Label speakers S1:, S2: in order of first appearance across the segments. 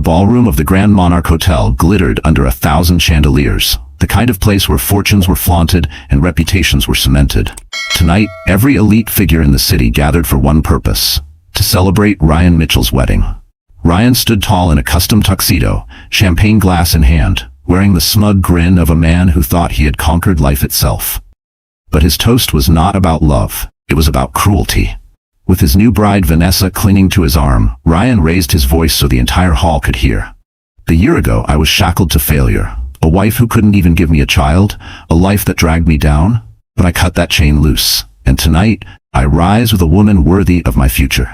S1: ballroom of the Grand Monarch Hotel glittered under 1,000 chandeliers, the kind of place where fortunes were flaunted and reputations were cemented. Tonight, every elite figure in the city gathered for one purpose: to celebrate Ryan Mitchell's wedding. Ryan stood tall in a custom tuxedo, champagne glass in hand, wearing the smug grin of a man who thought he had conquered life itself. But his toast was not about love, it was about cruelty. With his new bride Vanessa clinging to his arm, Ryan raised his voice so the entire hall could hear. "A year ago I was shackled to failure, a wife who couldn't even give me a child, a life that dragged me down, but I cut that chain loose, and tonight, I rise with a woman worthy of my future."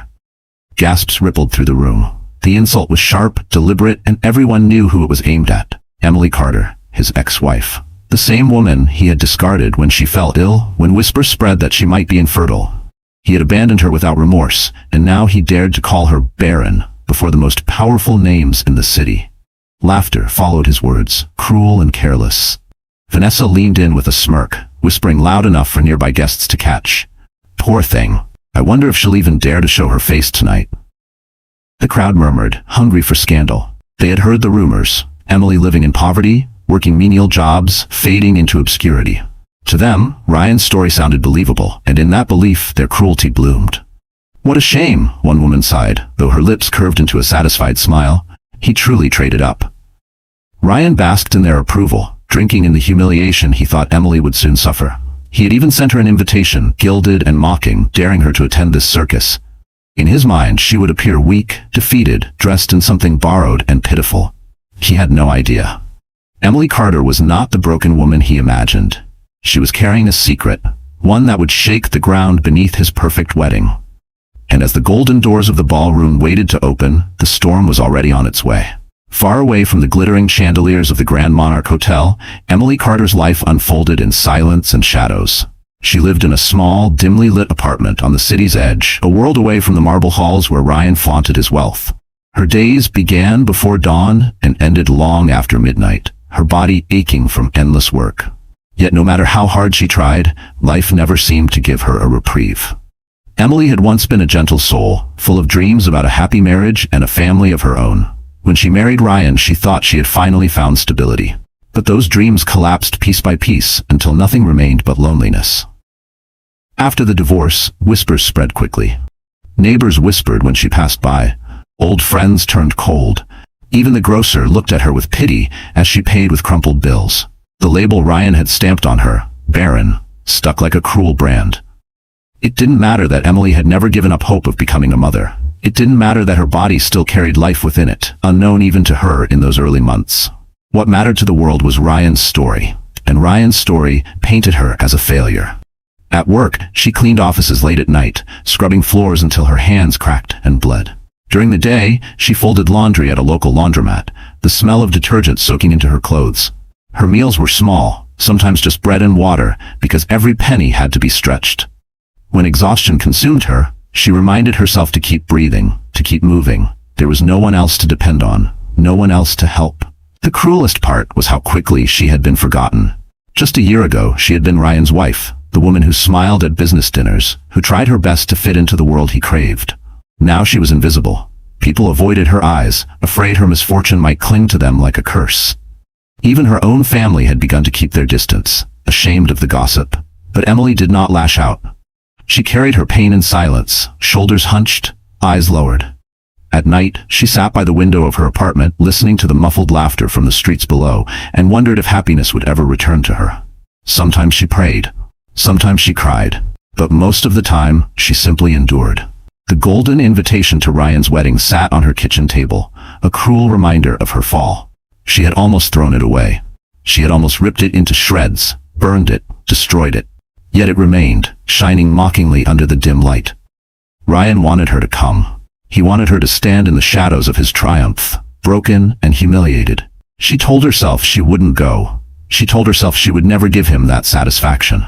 S1: Gasps rippled through the room. The insult was sharp, deliberate, and everyone knew who it was aimed at: Emily Carter, his ex-wife. The same woman he had discarded when she fell ill, when whispers spread that she might be infertile. He had abandoned her without remorse, and now he dared to call her barren, before the most powerful names in the city. Laughter followed his words, cruel and careless. Vanessa leaned in with a smirk, whispering loud enough for nearby guests to catch. "Poor thing. I wonder if she'll even dare to show her face tonight." The crowd murmured, hungry for scandal. They had heard the rumors: Emily living in poverty, working menial jobs, fading into obscurity. To them, Ryan's story sounded believable, and in that belief, their cruelty bloomed. "What a shame," one woman sighed, though her lips curved into a satisfied smile. He truly traded up. Ryan basked in their approval, drinking in the humiliation he thought Emily would soon suffer. He had even sent her an invitation, gilded and mocking, daring her to attend this circus. In his mind, she would appear weak, defeated, dressed in something borrowed and pitiful. He had no idea. Emily Carter was not the broken woman he imagined. She was carrying a secret, one that would shake the ground beneath his perfect wedding. And as the golden doors of the ballroom waited to open, the storm was already on its way. Far away from the glittering chandeliers of the Grand Monarch Hotel, Emily Carter's life unfolded in silence and shadows. She lived in a small, dimly lit apartment on the city's edge, a world away from the marble halls where Ryan flaunted his wealth. Her days began before dawn and ended long after midnight, her body aching from endless work. Yet no matter how hard she tried, life never seemed to give her a reprieve. Emily had once been a gentle soul, full of dreams about a happy marriage and a family of her own. When she married Ryan, she thought she had finally found stability. But those dreams collapsed piece by piece until nothing remained but loneliness. After the divorce, whispers spread quickly. Neighbors whispered when she passed by. Old friends turned cold. Even the grocer looked at her with pity as she paid with crumpled bills. The label Ryan had stamped on her, barren, stuck like a cruel brand. It didn't matter that Emily had never given up hope of becoming a mother. It didn't matter that her body still carried life within it, unknown even to her in those early months. What mattered to the world was Ryan's story, and Ryan's story painted her as a failure. At work, she cleaned offices late at night, scrubbing floors until her hands cracked and bled. During the day, she folded laundry at a local laundromat, the smell of detergent soaking into her clothes. Her meals were small, sometimes just bread and water, because every penny had to be stretched. When exhaustion consumed her, she reminded herself to keep breathing, to keep moving. There was no one else to depend on, no one else to help. The cruelest part was how quickly she had been forgotten. Just a year ago, she had been Ryan's wife, the woman who smiled at business dinners, who tried her best to fit into the world he craved. Now she was invisible. People avoided her eyes, afraid her misfortune might cling to them like a curse. Even her own family had begun to keep their distance, ashamed of the gossip. But Emily did not lash out. She carried her pain in silence, shoulders hunched, eyes lowered. At night, she sat by the window of her apartment, listening to the muffled laughter from the streets below, and wondered if happiness would ever return to her. Sometimes she prayed. Sometimes she cried. But most of the time, she simply endured. The golden invitation to Ryan's wedding sat on her kitchen table, a cruel reminder of her fall. She had almost thrown it away. She had almost ripped it into shreds, burned it, destroyed it. Yet it remained, shining mockingly under the dim light. Ryan wanted her to come. He wanted her to stand in the shadows of his triumph, broken and humiliated. She told herself she wouldn't go. She told herself she would never give him that satisfaction.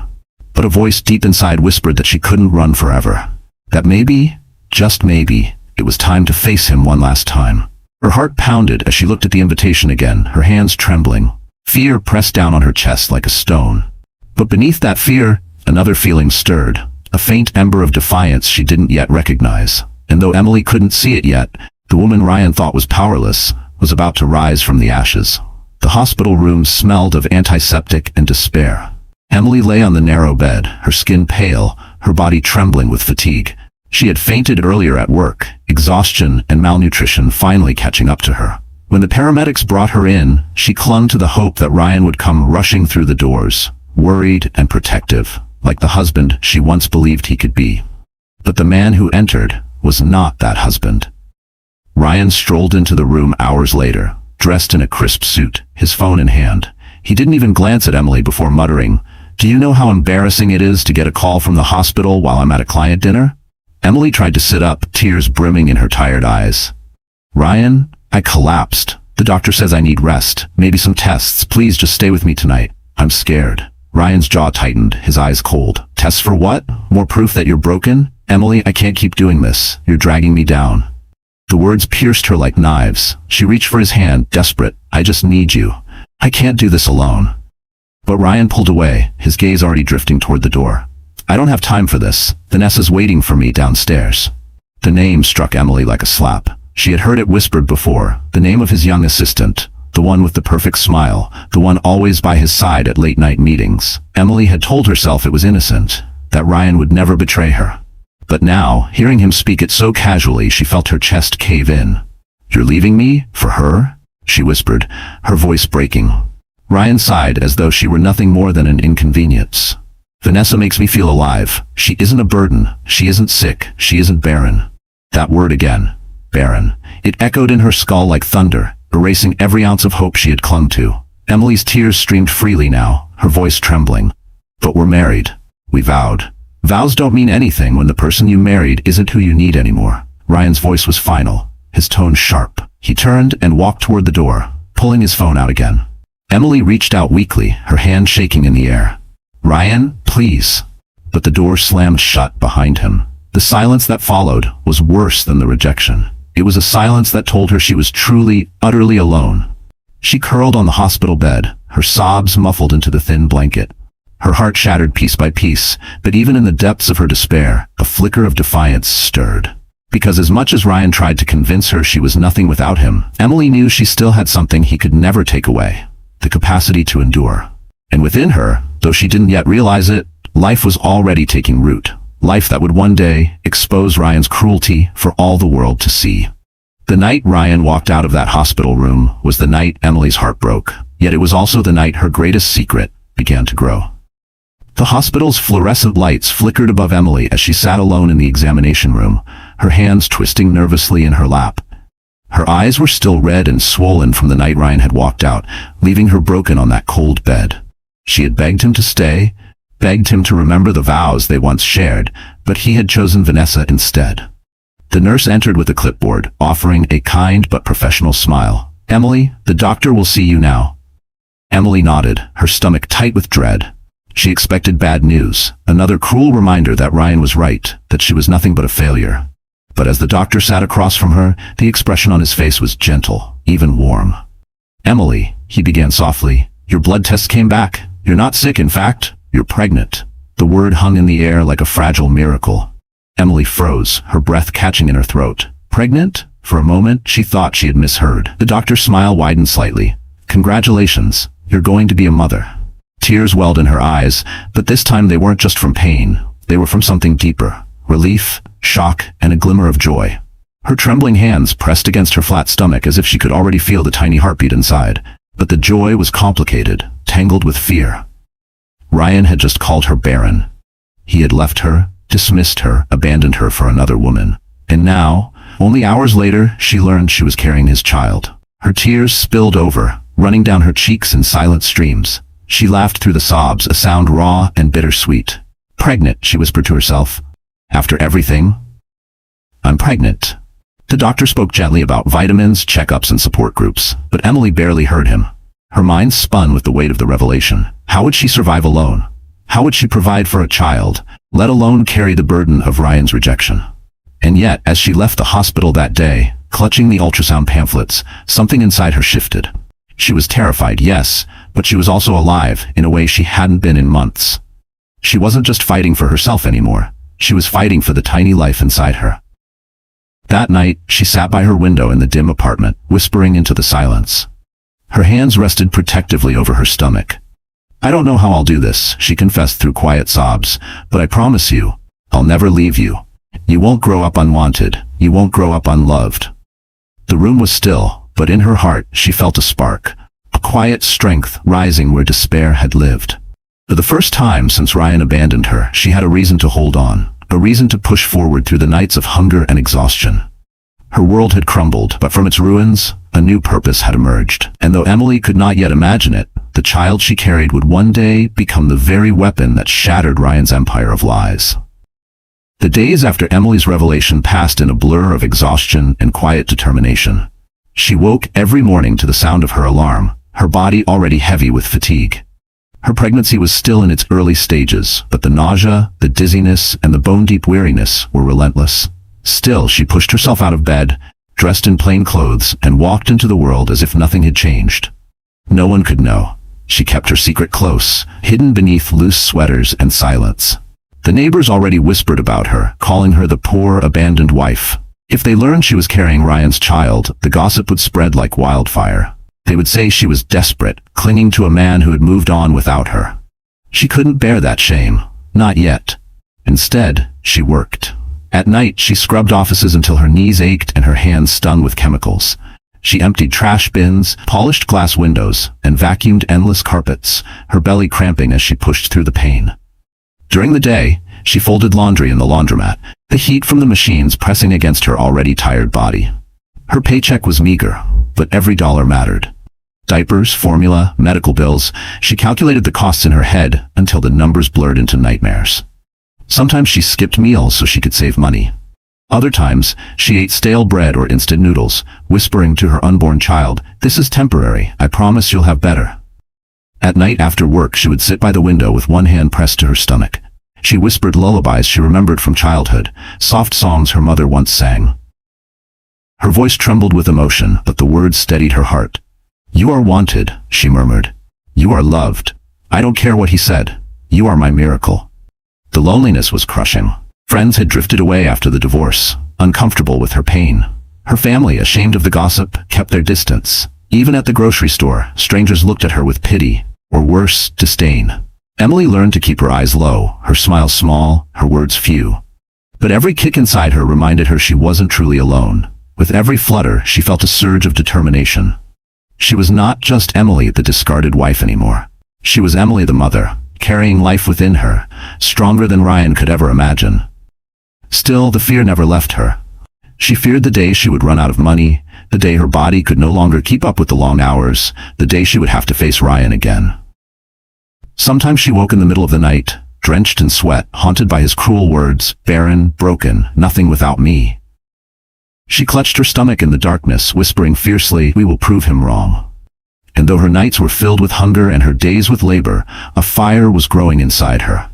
S1: But a voice deep inside whispered that she couldn't run forever. That maybe, just maybe, it was time to face him one last time. Her heart pounded as she looked at the invitation again, her hands trembling. Fear pressed down on her chest like a stone. But beneath that fear, another feeling stirred, a faint ember of defiance she didn't yet recognize. And though Emily couldn't see it yet, the woman Ryan thought was powerless was about to rise from the ashes. The hospital room smelled of antiseptic and despair. Emily lay on the narrow bed, her skin pale, her body trembling with fatigue. She had fainted earlier at work, exhaustion and malnutrition finally catching up to her. When the paramedics brought her in, she clung to the hope that Ryan would come rushing through the doors, worried and protective, like the husband she once believed he could be. But the man who entered was not that husband. Ryan strolled into the room hours later, dressed in a crisp suit, his phone in hand. He didn't even glance at Emily before muttering, "Do you know how embarrassing it is to get a call from the hospital while I'm at a client dinner?" Emily tried to sit up, tears brimming in her tired eyes. "Ryan, I collapsed. The doctor says I need rest, maybe some tests. Please just stay with me tonight. I'm scared." Ryan's jaw tightened, his eyes cold. "Tests for what? More proof that you're broken? Emily, I can't keep doing this. You're dragging me down." The words pierced her like knives. She reached for his hand, desperate. "I just need you. I can't do this alone." But Ryan pulled away, his gaze already drifting toward the door. "I don't have time for this. Vanessa's waiting for me downstairs." The name struck Emily like a slap. She had heard it whispered before, the name of his young assistant, the one with the perfect smile, the one always by his side at late-night meetings. Emily had told herself it was innocent, that Ryan would never betray her. But now, hearing him speak it so casually, she felt her chest cave in. "You're leaving me? For her?" she whispered, her voice breaking. Ryan sighed as though she were nothing more than an inconvenience. "Vanessa makes me feel alive. She isn't a burden. She isn't sick. She isn't barren." That word again. Barren. It echoed in her skull like thunder, erasing every ounce of hope she had clung to. Emily's tears streamed freely now, her voice trembling. "But we're married. We vowed." "Vows don't mean anything when the person you married isn't who you need anymore." Ryan's voice was final, his tone sharp. He turned and walked toward the door, pulling his phone out again. Emily reached out weakly, her hand shaking in the air. "Ryan, please." But the door slammed shut behind him. The silence that followed was worse than the rejection. It was a silence that told her she was truly, utterly alone. She curled on the hospital bed, her sobs muffled into the thin blanket. Her heart shattered piece by piece, but even in the depths of her despair, a flicker of defiance stirred. Because as much as Ryan tried to convince her she was nothing without him, Emily knew she still had something he could never take away: the capacity to endure. And within her, though she didn't yet realize it, life was already taking root. Life that would one day expose Ryan's cruelty for all the world to see. The night Ryan walked out of that hospital room was the night Emily's heart broke, yet it was also the night her greatest secret began to grow. The hospital's fluorescent lights flickered above Emily as she sat alone in the examination room, her hands twisting nervously in her lap. Her eyes were still red and swollen from the night Ryan had walked out, leaving her broken on that cold bed. She had begged him to stay, begged him to remember the vows they once shared, but he had chosen Vanessa instead. The nurse entered with a clipboard, offering a kind but professional smile. "Emily, the doctor will see you now." Emily nodded, her stomach tight with dread. She expected bad news, another cruel reminder that Ryan was right, that she was nothing but a failure. But as the doctor sat across from her, the expression on his face was gentle, even warm. "Emily," he began softly, "your blood tests came back. You're not sick, in fact. You're pregnant." The word hung in the air like a fragile miracle. Emily froze, her breath catching in her throat. "Pregnant?" For a moment, she thought she had misheard. The doctor's smile widened slightly. "Congratulations. You're going to be a mother." Tears welled in her eyes, but this time they weren't just from pain. They were from something deeper. Relief, shock, and a glimmer of joy. Her trembling hands pressed against her flat stomach as if she could already feel the tiny heartbeat inside. But the joy was complicated, tangled with fear. Ryan had just called her barren. He had left her, dismissed her, abandoned her for another woman. And now, only hours later, she learned she was carrying his child. Her tears spilled over, running down her cheeks in silent streams. She laughed through the sobs, a sound raw and bittersweet. "Pregnant," she whispered to herself. "After everything? I'm pregnant." The doctor spoke gently about vitamins, checkups, and support groups, but Emily barely heard him. Her mind spun with the weight of the revelation. How would she survive alone? How would she provide for a child, let alone carry the burden of Ryan's rejection? And yet, as she left the hospital that day, clutching the ultrasound pamphlets, something inside her shifted. She was terrified, yes, but she was also alive in a way she hadn't been in months. She wasn't just fighting for herself anymore. She was fighting for the tiny life inside her. That night, she sat by her window in the dim apartment, whispering into the silence. Her hands rested protectively over her stomach. "I don't know how I'll do this," she confessed through quiet sobs, "but I promise you, I'll never leave you. You won't grow up unwanted. You won't grow up unloved." The room was still, but in her heart she felt a spark, a quiet strength rising where despair had lived. For the first time since Ryan abandoned her, she had a reason to hold on, a reason to push forward through the nights of hunger and exhaustion. Her world had crumbled, but from its ruins, a new purpose had emerged. And though Emily could not yet imagine it, the child she carried would one day become the very weapon that shattered Ryan's empire of lies. The days after Emily's revelation passed in a blur of exhaustion and quiet determination. She woke every morning to the sound of her alarm, her body already heavy with fatigue. Her pregnancy was still in its early stages, but the nausea, the dizziness, and the bone-deep weariness were relentless. Still, she pushed herself out of bed, dressed in plain clothes, and walked into the world as if nothing had changed. No one could know. She kept her secret close, hidden beneath loose sweaters and silence. The neighbors already whispered about her, calling her the poor, abandoned wife. If they learned she was carrying Ryan's child, the gossip would spread like wildfire. They would say she was desperate, clinging to a man who had moved on without her. She couldn't bear that shame. Not yet. Instead, she worked. At night, she scrubbed offices until her knees ached and her hands stung with chemicals. She emptied trash bins, polished glass windows, and vacuumed endless carpets, her belly cramping as she pushed through the pain. During the day, she folded laundry in the laundromat, the heat from the machines pressing against her already tired body. Her paycheck was meager, but every dollar mattered. Diapers, formula, medical bills, she calculated the costs in her head until the numbers blurred into nightmares. Sometimes she skipped meals so she could save money. Other times, she ate stale bread or instant noodles, whispering to her unborn child, "This is temporary, I promise you'll have better." At night after work, she would sit by the window with one hand pressed to her stomach. She whispered lullabies she remembered from childhood, soft songs her mother once sang. Her voice trembled with emotion, but the words steadied her heart. "You are wanted," she murmured. "You are loved. I don't care what he said. You are my miracle." The loneliness was crushing. Friends had drifted away after the divorce, uncomfortable with her pain. Her family, ashamed of the gossip, kept their distance. Even at the grocery store, strangers looked at her with pity, or worse, disdain. Emily learned to keep her eyes low, her smile small, her words few. But every kick inside her reminded her she wasn't truly alone. With every flutter, she felt a surge of determination. She was not just Emily, the discarded wife anymore. She was Emily the mother, carrying life within her, stronger than Ryan could ever imagine. Still, the fear never left her. She feared the day she would run out of money, the day her body could no longer keep up with the long hours, the day she would have to face Ryan again. Sometimes she woke in the middle of the night, drenched in sweat, haunted by his cruel words, "Barren, broken, nothing without me." She clutched her stomach in the darkness, whispering fiercely, "We will prove him wrong." And though her nights were filled with hunger and her days with labor, a fire was growing inside her.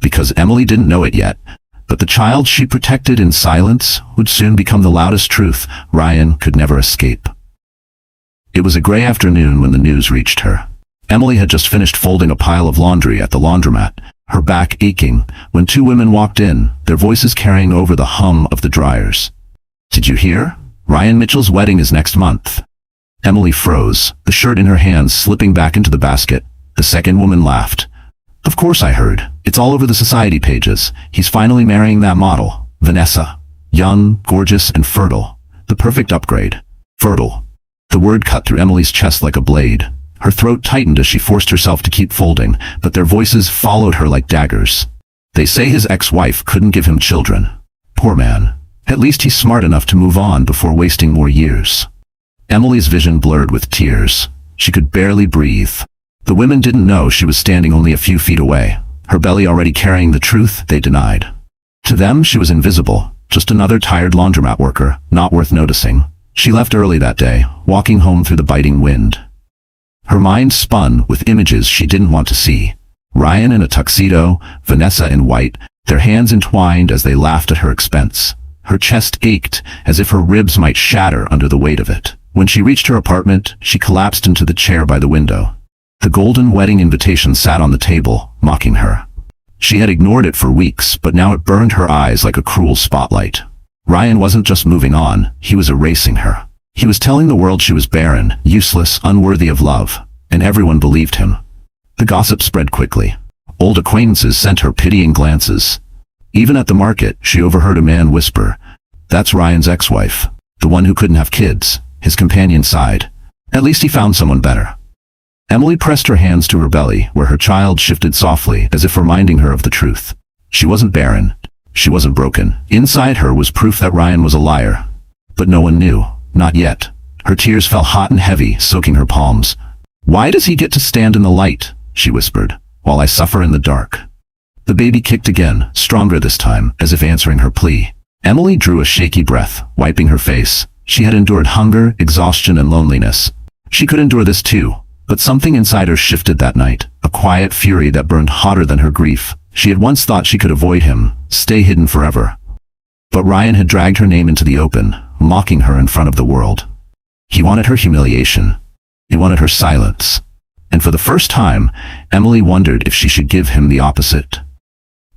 S1: Because Emily didn't know it yet, but the child she protected in silence would soon become the loudest truth Ryan could never escape. It was a gray afternoon when the news reached her. Emily had just finished folding a pile of laundry at the laundromat, her back aching, when two women walked in, their voices carrying over the hum of the dryers. "Did you hear? Ryan Mitchell's wedding is next month." Emily froze, the shirt in her hands slipping back into the basket. The second woman laughed. "Of course I heard. It's all over the society pages. He's finally marrying that model, Vanessa. Young, gorgeous, and fertile. The perfect upgrade. Fertile." The word cut through Emily's chest like a blade. Her throat tightened as she forced herself to keep folding, but their voices followed her like daggers. "They say his ex-wife couldn't give him children. Poor man. At least he's smart enough to move on before wasting more years." Emily's vision blurred with tears. She could barely breathe. The women didn't know she was standing only a few feet away, her belly already carrying the truth they denied. To them, she was invisible, just another tired laundromat worker, not worth noticing. She left early that day, walking home through the biting wind. Her mind spun with images she didn't want to see. Ryan in a tuxedo, Vanessa in white, their hands entwined as they laughed at her expense. Her chest ached, as if her ribs might shatter under the weight of it. When she reached her apartment, she collapsed into the chair by the window. The golden wedding invitation sat on the table, mocking her. She had ignored it for weeks, but now it burned her eyes like a cruel spotlight. Ryan wasn't just moving on, he was erasing her. He was telling the world she was barren, useless, unworthy of love, and everyone believed him. The gossip spread quickly. Old acquaintances sent her pitying glances. Even at the market, she overheard a man whisper, "That's Ryan's ex-wife, the one who couldn't have kids." His companion sighed. At least he found someone better. Emily pressed her hands to her belly, where her child shifted softly, as if reminding her of the truth. She wasn't barren. She wasn't broken. Inside her was proof that Ryan was a liar. But no one knew. Not yet. Her tears fell hot and heavy, soaking her palms. "Why does he get to stand in the light?" she whispered, "while I suffer in the dark?" The baby kicked again, stronger this time, as if answering her plea. Emily drew a shaky breath, wiping her face. She had endured hunger, exhaustion, and loneliness. She could endure this too, but something inside her shifted that night, a quiet fury that burned hotter than her grief. She had once thought she could avoid him, stay hidden forever. But Ryan had dragged her name into the open, mocking her in front of the world. He wanted her humiliation. He wanted her silence. And for the first time, Emily wondered if she should give him the opposite.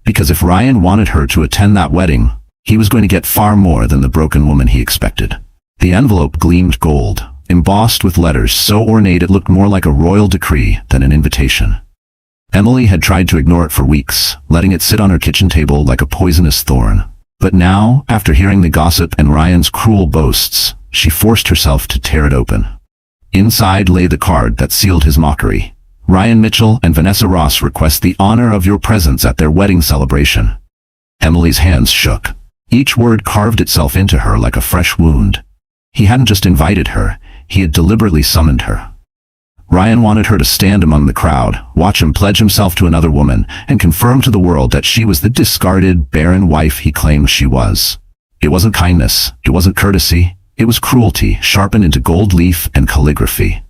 S1: Because if Ryan wanted her to attend that wedding, he was going to get far more than the broken woman he expected. The envelope gleamed gold, embossed with letters so ornate it looked more like a royal decree than an invitation. Emily had tried to ignore it for weeks, letting it sit on her kitchen table like a poisonous thorn. But now, after hearing the gossip and Ryan's cruel boasts, she forced herself to tear it open. Inside lay the card that sealed his mockery. "Ryan Mitchell and Vanessa Ross request the honor of your presence at their wedding celebration." Emily's hands shook. Each word carved itself into her like a fresh wound. He hadn't just invited her, he had deliberately summoned her. Ryan wanted her to stand among the crowd, watch him pledge himself to another woman, and confirm to the world that she was the discarded, barren wife he claimed she was. It wasn't kindness, it wasn't courtesy, it was cruelty, sharpened into gold leaf and calligraphy.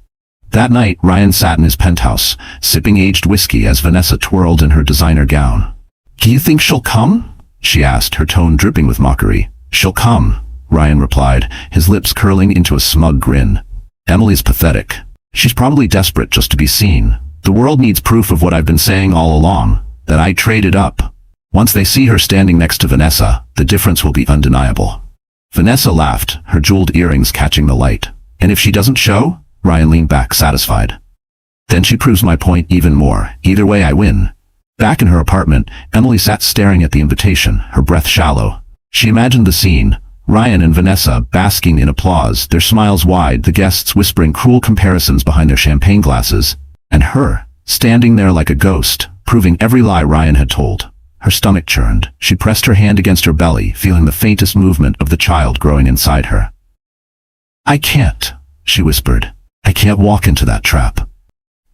S1: That night, Ryan sat in his penthouse, sipping aged whiskey as Vanessa twirled in her designer gown. "Do you think she'll come?" she asked, her tone dripping with mockery. "She'll come," Ryan replied, his lips curling into a smug grin. "Emily's pathetic. She's probably desperate just to be seen. The world needs proof of what I've been saying all along, that I traded up. Once they see her standing next to Vanessa, the difference will be undeniable." Vanessa laughed, her jeweled earrings catching the light. "And if she doesn't show?" Ryan leaned back, satisfied. "Then she proves my point even more. Either way, I win." Back in her apartment, Emily sat staring at the invitation, her breath shallow. She imagined the scene. Ryan and Vanessa basking in applause, their smiles wide, the guests whispering cruel comparisons behind their champagne glasses, and her, standing there like a ghost, proving every lie Ryan had told. Her stomach churned. She pressed her hand against her belly, feeling the faintest movement of the child growing inside her. "I can't," she whispered. "I can't walk into that trap."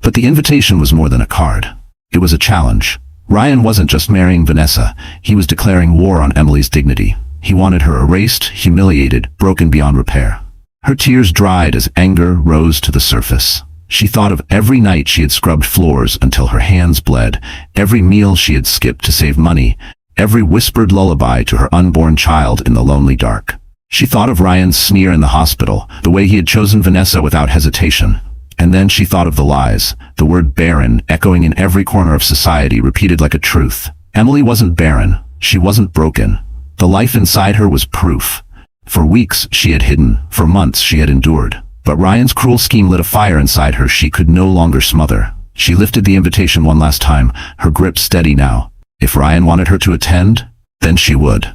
S1: But the invitation was more than a card. It was a challenge. Ryan wasn't just marrying Vanessa, he was declaring war on Emily's dignity. He wanted her erased, humiliated, broken beyond repair. Her tears dried as anger rose to the surface. She thought of every night she had scrubbed floors until her hands bled, every meal she had skipped to save money, every whispered lullaby to her unborn child in the lonely dark. She thought of Ryan's sneer in the hospital, the way he had chosen Vanessa without hesitation. And then she thought of the lies, the word barren echoing in every corner of society, repeated like a truth. Emily wasn't barren, she wasn't broken. The life inside her was proof. For weeks she had hidden, for months she had endured. But Ryan's cruel scheme lit a fire inside her she could no longer smother. She lifted the invitation one last time, her grip steady now. If Ryan wanted her to attend, then she would.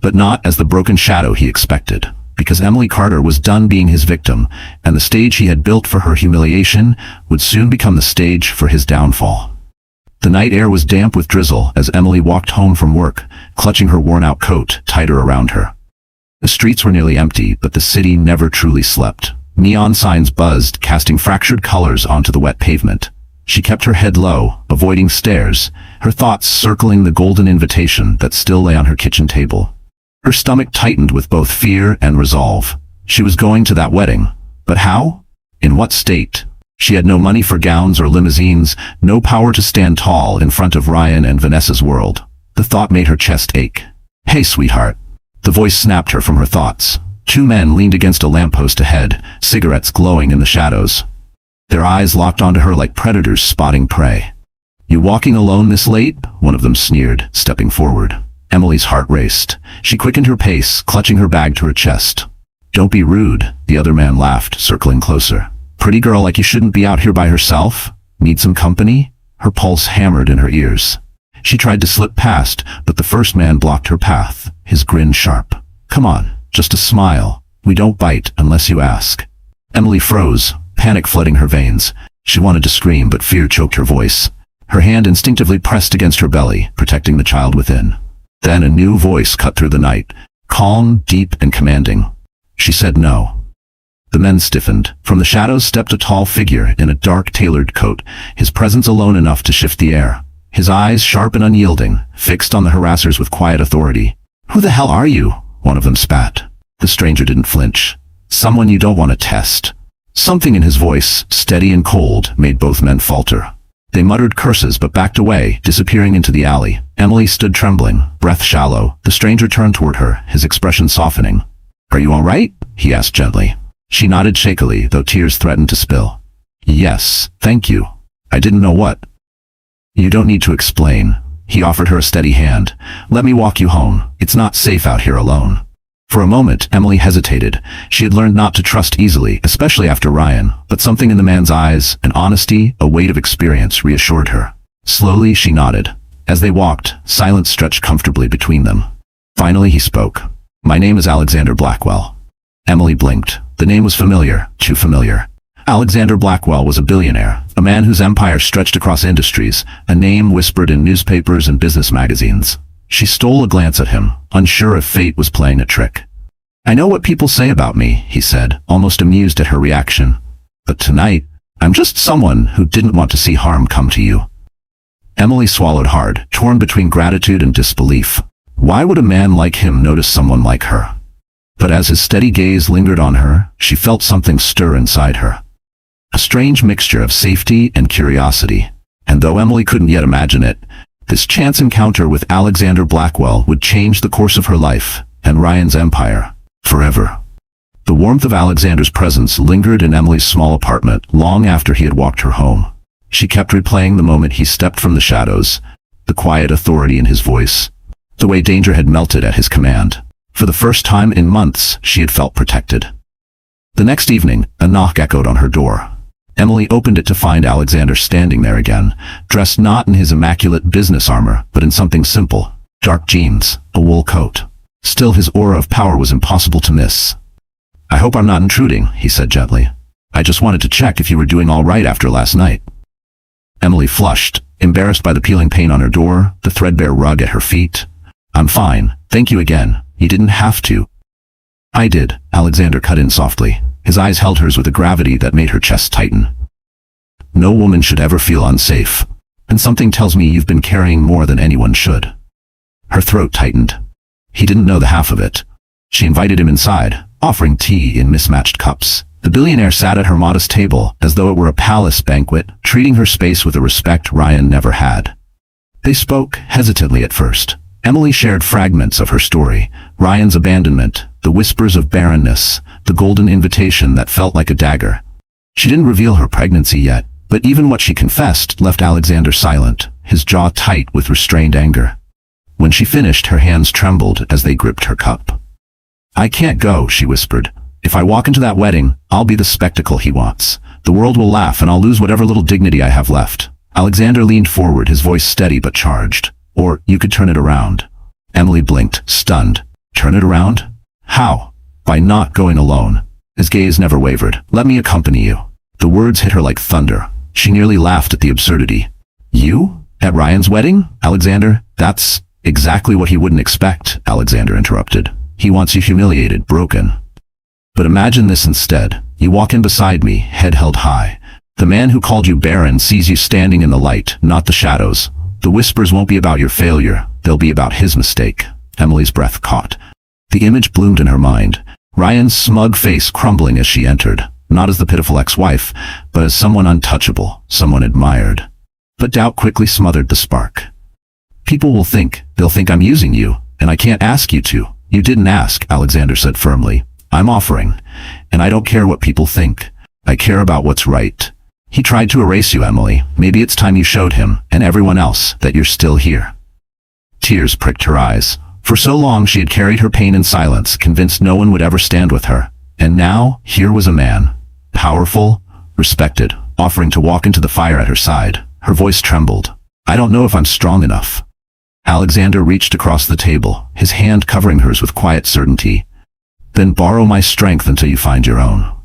S1: But not as the broken shadow he expected. Because Emily Carter was done being his victim, and the stage he had built for her humiliation would soon become the stage for his downfall. The night air was damp with drizzle as Emily walked home from work, clutching her worn-out coat tighter around her. The streets were nearly empty, but the city never truly slept. Neon signs buzzed, casting fractured colors onto the wet pavement. She kept her head low, avoiding stares, her thoughts circling the golden invitation that still lay on her kitchen table. Her stomach tightened with both fear and resolve. She was going to that wedding. But how? In what state? She had no money for gowns or limousines, no power to stand tall in front of Ryan and Vanessa's world. The thought made her chest ache. "Hey, sweetheart." The voice snapped her from her thoughts. Two men leaned against a lamppost ahead, cigarettes glowing in the shadows. Their eyes locked onto her like predators spotting prey. "You walking alone this late?" one of them sneered, stepping forward. Emily's heart raced. She quickened her pace, clutching her bag to her chest. "Don't be rude," the other man laughed, circling closer. "Pretty girl like you shouldn't be out here by herself? Need some company?" Her pulse hammered in her ears. She tried to slip past, but the first man blocked her path, his grin sharp. "Come on, just a smile. We don't bite unless you ask." Emily froze, panic flooding her veins. She wanted to scream, but fear choked her voice. Her hand instinctively pressed against her belly, protecting the child within. Then a new voice cut through the night, calm, deep, and commanding. She said no. The men stiffened. From the shadows stepped a tall figure in a dark tailored coat, his presence alone enough to shift the air. His eyes, sharp and unyielding, fixed on the harassers with quiet authority. "Who the hell are you?" one of them spat. The stranger didn't flinch. "Someone you don't want to test." Something in his voice, steady and cold, made both men falter. They muttered curses but backed away, disappearing into the alley. Emily stood trembling, breath shallow. The stranger turned toward her, his expression softening. "Are you all right?" he asked gently. She nodded shakily, though tears threatened to spill. "Yes, thank you. I didn't know what." "You don't need to explain." He offered her a steady hand. "Let me walk you home. It's not safe out here alone." For a moment, Emily hesitated. She had learned not to trust easily, especially after Ryan, but something in the man's eyes, an honesty, a weight of experience, reassured her. Slowly, she nodded. As they walked, silence stretched comfortably between them. Finally, he spoke. "My name is Alexander Blackwell." Emily blinked. The name was familiar, too familiar. Alexander Blackwell was a billionaire, a man whose empire stretched across industries, a name whispered in newspapers and business magazines. She stole a glance at him, unsure if fate was playing a trick. "I know what people say about me," he said, almost amused at her reaction. "But tonight, I'm just someone who didn't want to see harm come to you." Emily swallowed hard, torn between gratitude and disbelief. Why would a man like him notice someone like her? But as his steady gaze lingered on her, she felt something stir inside her. A strange mixture of safety and curiosity. And though Emily couldn't yet imagine it, this chance encounter with Alexander Blackwell would change the course of her life, and Ryan's empire, forever. The warmth of Alexander's presence lingered in Emily's small apartment long after he had walked her home. She kept replaying the moment he stepped from the shadows, the quiet authority in his voice, the way danger had melted at his command. For the first time in months, she had felt protected. The next evening, a knock echoed on her door. Emily opened it to find Alexander standing there again, dressed not in his immaculate business armor, but in something simple. Dark jeans, a wool coat. Still, his aura of power was impossible to miss. "I hope I'm not intruding," he said gently. "I just wanted to check if you were doing all right after last night." Emily flushed, embarrassed by the peeling paint on her door, the threadbare rug at her feet. "I'm fine, thank you again. You didn't have to." "I did," Alexander cut in softly. His eyes held hers with a gravity that made her chest tighten. "No woman should ever feel unsafe. And something tells me you've been carrying more than anyone should." Her throat tightened. He didn't know the half of it. She invited him inside, offering tea in mismatched cups. The billionaire sat at her modest table as though it were a palace banquet, treating her space with a respect Ryan never had. They spoke, hesitantly at first. Emily shared fragments of her story, Ryan's abandonment, the whispers of barrenness, the golden invitation that felt like a dagger. She didn't reveal her pregnancy yet, but even what she confessed left Alexander silent, his jaw tight with restrained anger. When she finished, her hands trembled as they gripped her cup. "I can't go," she whispered. "If I walk into that wedding, I'll be the spectacle he wants. The world will laugh and I'll lose whatever little dignity I have left." Alexander leaned forward, his voice steady but charged. "Or you could turn it around." Emily blinked, stunned. "Turn it around? How?" "By not going alone." His gaze never wavered. "Let me accompany you." The words hit her like thunder. She nearly laughed at the absurdity. "You? At Ryan's wedding? Alexander, that's exactly what he wouldn't expect," Alexander interrupted. "He wants you humiliated, broken. But imagine this instead. You walk in beside me, head held high. The man who called you barren sees you standing in the light, not the shadows. The whispers won't be about your failure, they'll be about his mistake." Emily's breath caught. The image bloomed in her mind. Ryan's smug face crumbling as she entered, not as the pitiful ex-wife, but as someone untouchable, someone admired. But doubt quickly smothered the spark. "People will think, they'll think I'm using you, and I can't ask you to." "You didn't ask," Alexander said firmly. "I'm offering, and I don't care what people think. I care about what's right." He tried to erase you, Emily. Maybe it's time you showed him, and everyone else, that you're still here. Tears pricked her eyes. For so long she had carried her pain in silence, convinced no one would ever stand with her. And now, here was a man. Powerful, respected, offering to walk into the fire at her side. Her voice trembled. I don't know if I'm strong enough. Alexander reached across the table, his hand covering hers with quiet certainty. Then borrow my strength until you find your own.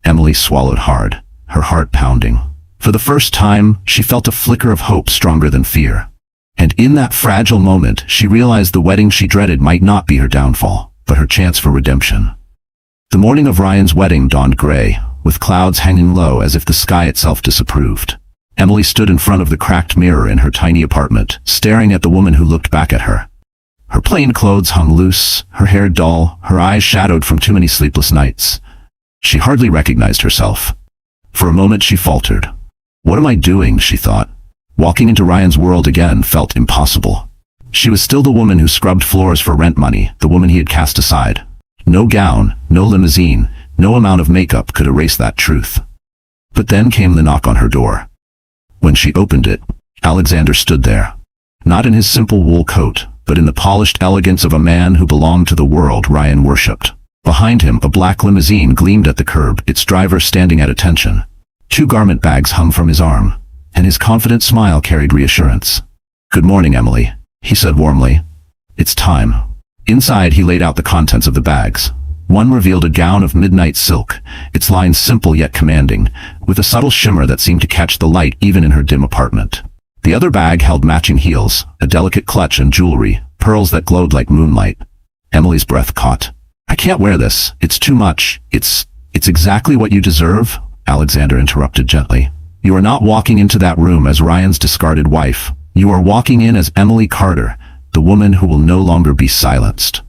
S1: Emily swallowed hard, her heart pounding. For the first time, she felt a flicker of hope stronger than fear. And in that fragile moment, she realized the wedding she dreaded might not be her downfall, but her chance for redemption. The morning of Ryan's wedding dawned gray, with clouds hanging low as if the sky itself disapproved. Emily stood in front of the cracked mirror in her tiny apartment, staring at the woman who looked back at her. Her plain clothes hung loose, her hair dull, her eyes shadowed from too many sleepless nights. She hardly recognized herself. For a moment she faltered. What am I doing, she thought. Walking into Ryan's world again felt impossible. She was still the woman who scrubbed floors for rent money, the woman he had cast aside. No gown, no limousine, no amount of makeup could erase that truth. But then came the knock on her door. When she opened it, Alexander stood there. Not in his simple wool coat, but in the polished elegance of a man who belonged to the world Ryan worshipped. Behind him, a black limousine gleamed at the curb, its driver standing at attention. 2 garment bags hung from his arm, and his confident smile carried reassurance. Good morning, Emily, he said warmly. It's time. Inside, he laid out the contents of the bags. One revealed a gown of midnight silk, its lines simple yet commanding, with a subtle shimmer that seemed to catch the light even in her dim apartment. The other bag held matching heels, a delicate clutch and jewelry, pearls that glowed like moonlight. Emily's breath caught. I can't wear this. It's too much. It's exactly what you deserve, Alexander interrupted gently. You are not walking into that room as Ryan's discarded wife. You are walking in as Emily Carter, the woman who will no longer be silenced.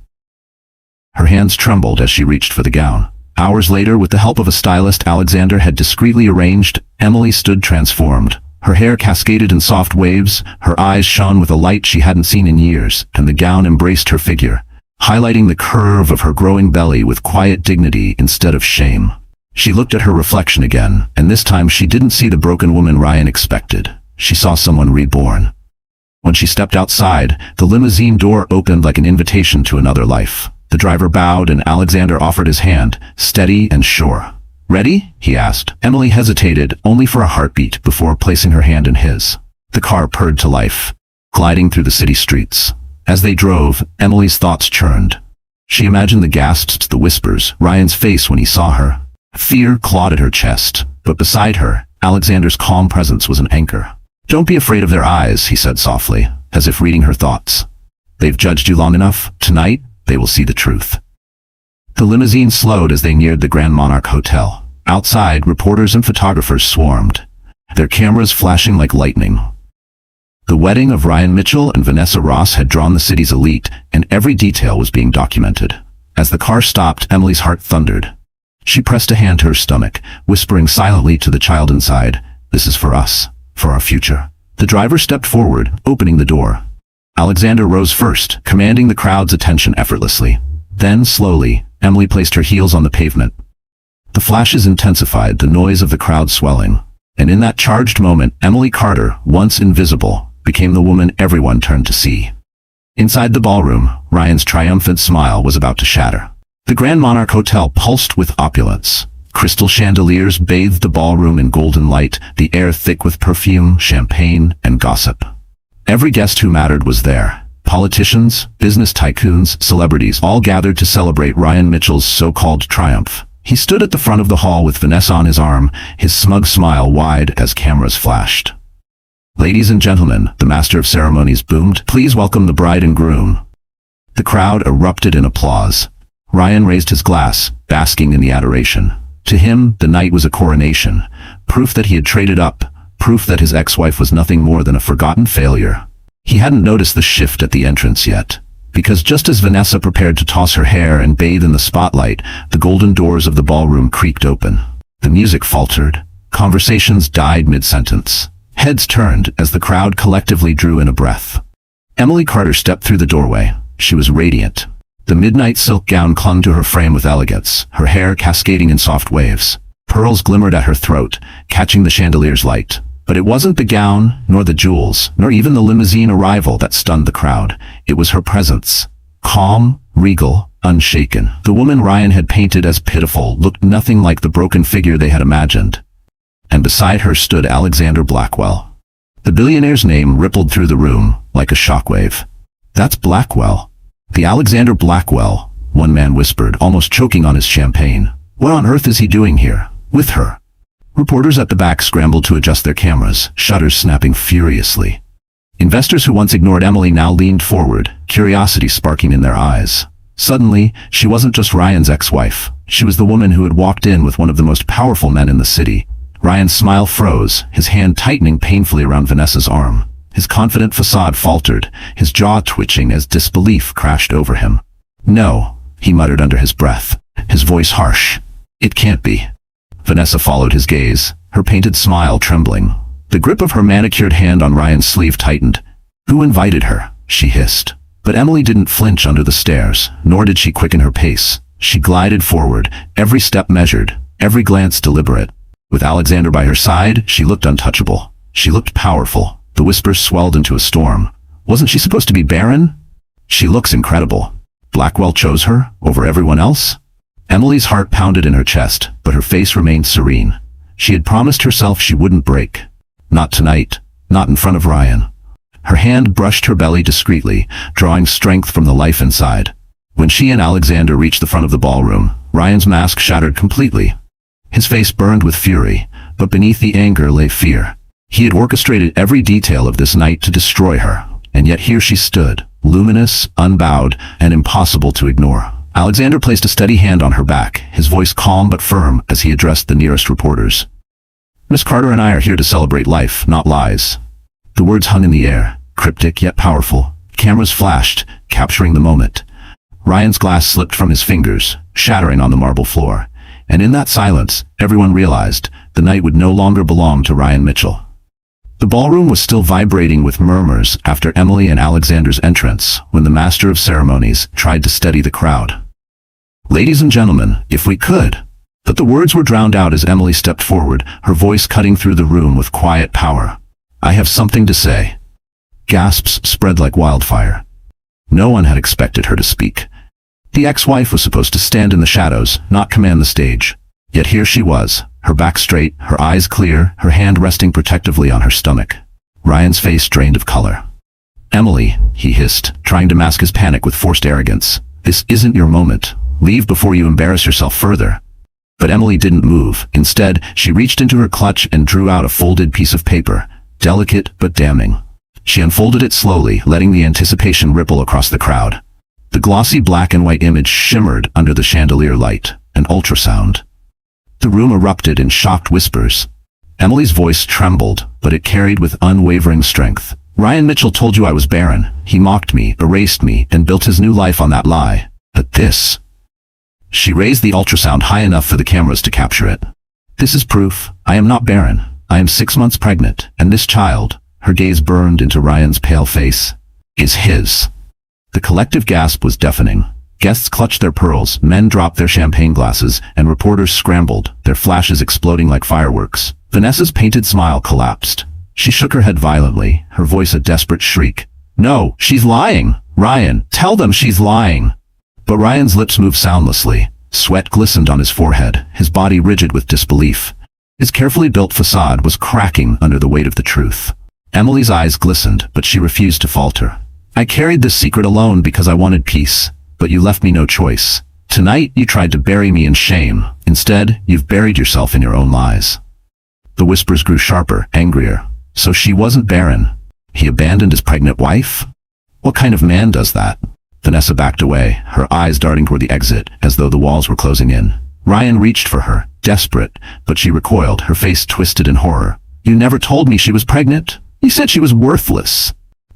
S1: Her hands trembled as she reached for the gown. Hours later, with the help of a stylist Alexander had discreetly arranged, Emily stood transformed. Her hair cascaded in soft waves, her eyes shone with a light she hadn't seen in years, and the gown embraced her figure, highlighting the curve of her growing belly with quiet dignity instead of shame. She looked at her reflection again, and this time she didn't see the broken woman Ryan expected. She saw someone reborn. When she stepped outside, the limousine door opened like an invitation to another life. The driver bowed and Alexander offered his hand, steady and sure. Ready? He asked. Emily hesitated, only for a heartbeat, before placing her hand in his. The car purred to life, gliding through the city streets. As they drove, Emily's thoughts churned. She imagined the gasps, the whispers, Ryan's face when he saw her. Fear clawed at her chest, but beside her, Alexander's calm presence was an anchor. Don't be afraid of their eyes, he said softly, as if reading her thoughts. They've judged you long enough. Tonight, they will see the truth. The limousine slowed as they neared the Grand Monarch Hotel. Outside, reporters and photographers swarmed, their cameras flashing like lightning. The wedding of Ryan Mitchell and Vanessa Ross had drawn the city's elite, and every detail was being documented. As the car stopped, Emily's heart thundered. She pressed a hand to her stomach, whispering silently to the child inside, "This is for us, for our future." The driver stepped forward, opening the door. Alexander rose first, commanding the crowd's attention effortlessly. Then, slowly, Emily placed her heels on the pavement. The flashes intensified, the noise of the crowd swelling. And in that charged moment, Emily Carter, once invisible, became the woman everyone turned to see. Inside the ballroom, Ryan's triumphant smile was about to shatter. The Grand Monarch Hotel pulsed with opulence. Crystal chandeliers bathed the ballroom in golden light, the air thick with perfume, champagne, and gossip. Every guest who mattered was there. Politicians, business tycoons, celebrities, all gathered to celebrate Ryan Mitchell's so-called triumph. He stood at the front of the hall with Vanessa on his arm, his smug smile wide as cameras flashed. Ladies and gentlemen, the master of ceremonies boomed, please welcome the bride and groom. The crowd erupted in applause. Ryan raised his glass, basking in the adoration. To him, the night was a coronation, proof that he had traded up, proof that his ex-wife was nothing more than a forgotten failure. He hadn't noticed the shift at the entrance yet, because just as Vanessa prepared to toss her hair and bathe in the spotlight, the golden doors of the ballroom creaked open. The music faltered. Conversations died mid-sentence. Heads turned as the crowd collectively drew in a breath. Emily Carter stepped through the doorway. She was radiant. The midnight silk gown clung to her frame with elegance, her hair cascading in soft waves. Pearls glimmered at her throat, catching the chandelier's light. But it wasn't the gown, nor the jewels, nor even the limousine arrival that stunned the crowd. It was her presence. Calm, regal, unshaken. The woman Ryan had painted as pitiful looked nothing like the broken figure they had imagined. And beside her stood Alexander Blackwell. The billionaire's name rippled through the room like a shockwave. "That's Blackwell. The Alexander Blackwell," one man whispered, almost choking on his champagne. "What on earth is he doing here, with her?" Reporters at the back scrambled to adjust their cameras, shutters snapping furiously. Investors who once ignored Emily now leaned forward, curiosity sparking in their eyes. Suddenly, she wasn't just Ryan's ex-wife. She was the woman who had walked in with one of the most powerful men in the city. Ryan's smile froze, his hand tightening painfully around Vanessa's arm. His confident facade faltered, his jaw twitching as disbelief crashed over him. "No," he muttered under his breath, his voice harsh. "It can't be." Vanessa followed his gaze, her painted smile trembling. The grip of her manicured hand on Ryan's sleeve tightened. "Who invited her?" she hissed. But Emily didn't flinch under the stares, nor did she quicken her pace. She glided forward, every step measured, every glance deliberate. With Alexander by her side, she looked untouchable. She looked powerful. The whispers swelled into a storm. Wasn't she supposed to be barren? "She looks incredible. Blackwell chose her, over everyone else?" Emily's heart pounded in her chest, but her face remained serene. She had promised herself she wouldn't break. Not tonight, not in front of Ryan. Her hand brushed her belly discreetly, drawing strength from the life inside. When she and Alexander reached the front of the ballroom, Ryan's mask shattered completely. His face burned with fury, but beneath the anger lay fear. He had orchestrated every detail of this night to destroy her, and yet here she stood, luminous, unbowed, and impossible to ignore. Alexander placed a steady hand on her back, his voice calm but firm as he addressed the nearest reporters. "Miss Carter and I are here to celebrate life, not lies." The words hung in the air, cryptic yet powerful. Cameras flashed, capturing the moment. Ryan's glass slipped from his fingers, shattering on the marble floor. And in that silence, everyone realized the night would no longer belong to Ryan Mitchell. The ballroom was still vibrating with murmurs after Emily and Alexander's entrance when the master of ceremonies tried to steady the crowd. "Ladies and gentlemen, if we could." But the words were drowned out as Emily stepped forward, her voice cutting through the room with quiet power. "I have something to say." Gasps spread like wildfire. No one had expected her to speak. The ex-wife was supposed to stand in the shadows, not command the stage. Yet here she was, her back straight, her eyes clear, her hand resting protectively on her stomach. Ryan's face drained of color. "Emily," he hissed, trying to mask his panic with forced arrogance. "This isn't your moment. Leave before you embarrass yourself further." But Emily didn't move. Instead, she reached into her clutch and drew out a folded piece of paper, delicate but damning. She unfolded it slowly, letting the anticipation ripple across the crowd. The glossy black and white image shimmered under the chandelier light, an ultrasound. The room erupted in shocked whispers. Emily's voice trembled, but it carried with unwavering strength. "Ryan Mitchell told you I was barren. He mocked me, erased me, and built his new life on that lie. But this..." She raised the ultrasound high enough for the cameras to capture it. "This is proof. I am not barren. I am 6 months pregnant, and this child," her gaze burned into Ryan's pale face, "is his." The collective gasp was deafening. Guests clutched their pearls, men dropped their champagne glasses, and reporters scrambled, their flashes exploding like fireworks. Vanessa's painted smile collapsed. She shook her head violently, her voice a desperate shriek. "No, she's lying! Ryan, tell them she's lying!" But Ryan's lips moved soundlessly. Sweat glistened on his forehead, his body rigid with disbelief. His carefully built facade was cracking under the weight of the truth. Emily's eyes glistened, but she refused to falter. "I carried this secret alone because I wanted peace, but you left me no choice. Tonight you tried to bury me in shame. Instead, you've buried yourself in your own lies." The whispers grew sharper, angrier. So she wasn't barren. He abandoned his pregnant wife? What kind of man does that? Vanessa backed away, her eyes darting toward the exit, as though the walls were closing in. Ryan reached for her, desperate, but she recoiled, her face twisted in horror. "You never told me she was pregnant. You said she was worthless."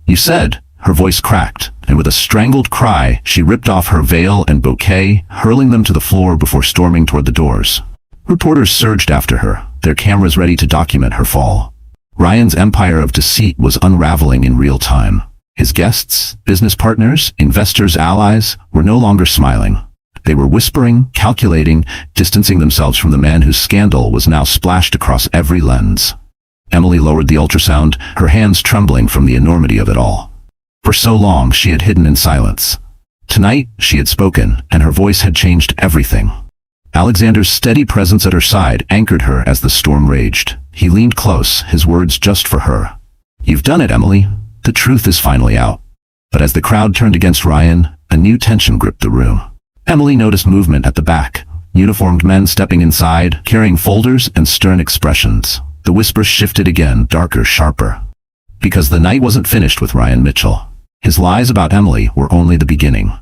S1: "You said," her voice cracked, and with a strangled cry, she ripped off her veil and bouquet, hurling them to the floor before storming toward the doors. Reporters surged after her, their cameras ready to document her fall. Ryan's empire of deceit was unraveling in real time. His guests, business partners, investors, allies, were no longer smiling. They were whispering, calculating, distancing themselves from the man whose scandal was now splashed across every lens. Emily lowered the ultrasound, her hands trembling from the enormity of it all. For so long she had hidden in silence. Tonight she had spoken, and her voice had changed everything. Alexander's steady presence at her side anchored her as the storm raged. He leaned close, his words just for her. "You've done it, Emily. The truth is finally out." But as the crowd turned against Ryan, a new tension gripped the room. Emily noticed movement at the back, uniformed men stepping inside, carrying folders and stern expressions. The whispers shifted again, darker, sharper. Because the night wasn't finished with Ryan Mitchell. His lies about Emily were only the beginning.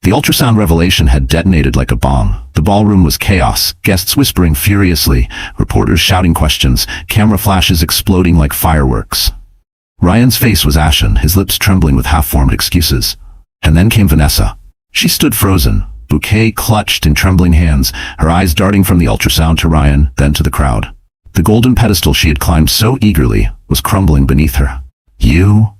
S1: The ultrasound revelation had detonated like a bomb. The ballroom was chaos, guests whispering furiously, reporters shouting questions, camera flashes exploding like fireworks. Ryan's face was ashen, his lips trembling with half-formed excuses. And then came Vanessa. She stood frozen, bouquet clutched in trembling hands, her eyes darting from the ultrasound to Ryan, then to the crowd. The golden pedestal she had climbed so eagerly was crumbling beneath her. You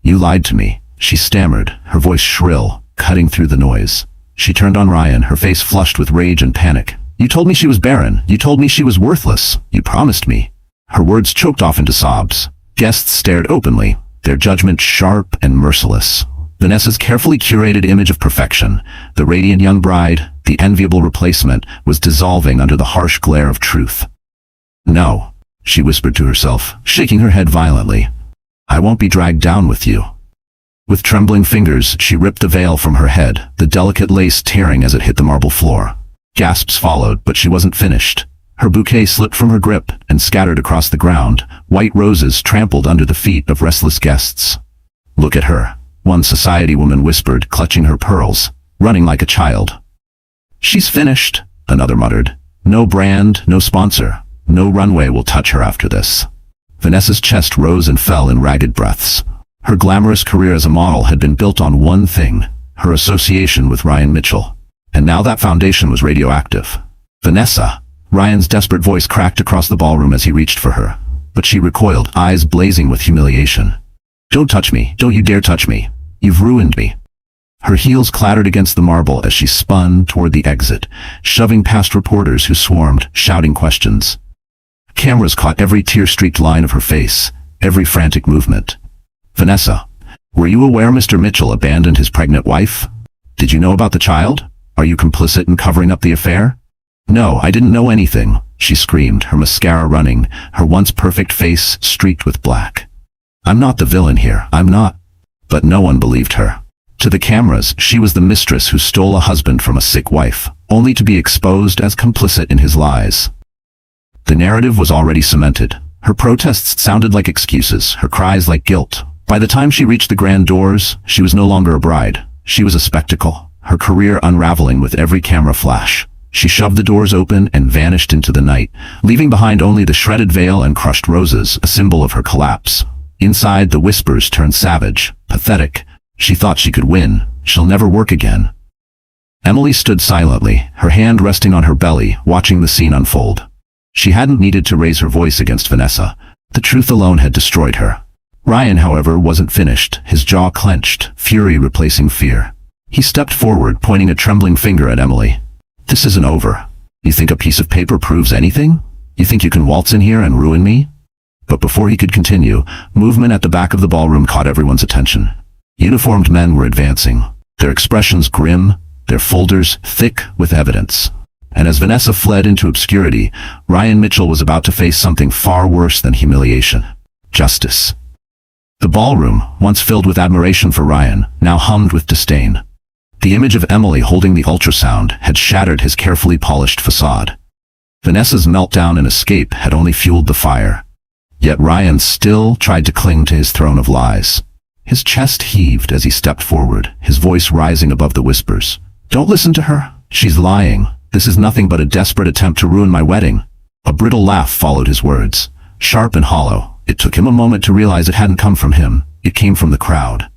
S1: lied to me," she stammered, her voice shrill, cutting through the noise. She turned on Ryan, her face flushed with rage and panic. "You told me she was barren. You told me she was worthless. You promised me." Her words choked off into sobs. Guests stared openly, their judgment sharp and merciless. Vanessa's carefully curated image of perfection, the radiant young bride, the enviable replacement, was dissolving under the harsh glare of truth. "No," she whispered to herself, shaking her head violently. "I won't be dragged down with you." With trembling fingers, she ripped the veil from her head, the delicate lace tearing as it hit the marble floor. Gasps followed, but she wasn't finished. Her bouquet slipped from her grip and scattered across the ground, white roses trampled under the feet of restless guests. "Look at her," one society woman whispered, clutching her pearls, running like a child. "She's finished," another muttered. "No brand, no sponsor, no runway will touch her after this." Vanessa's chest rose and fell in ragged breaths. Her glamorous career as a model had been built on one thing, her association with Ryan Mitchell. And now that foundation was radioactive. "Vanessa!" Ryan's desperate voice cracked across the ballroom as he reached for her. But she recoiled, eyes blazing with humiliation. "Don't touch me. Don't you dare touch me. You've ruined me." Her heels clattered against the marble as she spun toward the exit, shoving past reporters who swarmed, shouting questions. Cameras caught every tear-streaked line of her face, every frantic movement. "Vanessa, were you aware Mr. Mitchell abandoned his pregnant wife? Did you know about the child? Are you complicit in covering up the affair?" "No, I didn't know anything," she screamed, her mascara running, her once perfect face streaked with black. "I'm not the villain here, I'm not." But no one believed her. To the cameras, she was the mistress who stole a husband from a sick wife, only to be exposed as complicit in his lies. The narrative was already cemented. Her protests sounded like excuses, her cries like guilt. By the time she reached the grand doors, she was no longer a bride. She was a spectacle, her career unraveling with every camera flash. She shoved the doors open and vanished into the night, leaving behind only the shredded veil and crushed roses, a symbol of her collapse. Inside, the whispers turned savage, pathetic. She thought she could win. She'll never work again. Emily stood silently, her hand resting on her belly, watching the scene unfold. She hadn't needed to raise her voice against Vanessa. The truth alone had destroyed her. Ryan, however, wasn't finished, his jaw clenched, fury replacing fear. He stepped forward, pointing a trembling finger at Emily. "This isn't over. You think a piece of paper proves anything? You think you can waltz in here and ruin me?" But before he could continue, movement at the back of the ballroom caught everyone's attention. Uniformed men were advancing, their expressions grim, their folders thick with evidence. And as Vanessa fled into obscurity, Ryan Mitchell was about to face something far worse than humiliation. Justice. The ballroom, once filled with admiration for Ryan, now hummed with disdain. The image of Emily holding the ultrasound had shattered his carefully polished facade. Vanessa's meltdown and escape had only fueled the fire. Yet Ryan still tried to cling to his throne of lies. His chest heaved as he stepped forward, his voice rising above the whispers. "Don't listen to her. She's lying. This is nothing but a desperate attempt to ruin my wedding." A brittle laugh followed his words, sharp and hollow. It took him a moment to realize it hadn't come from him. It came from the crowd.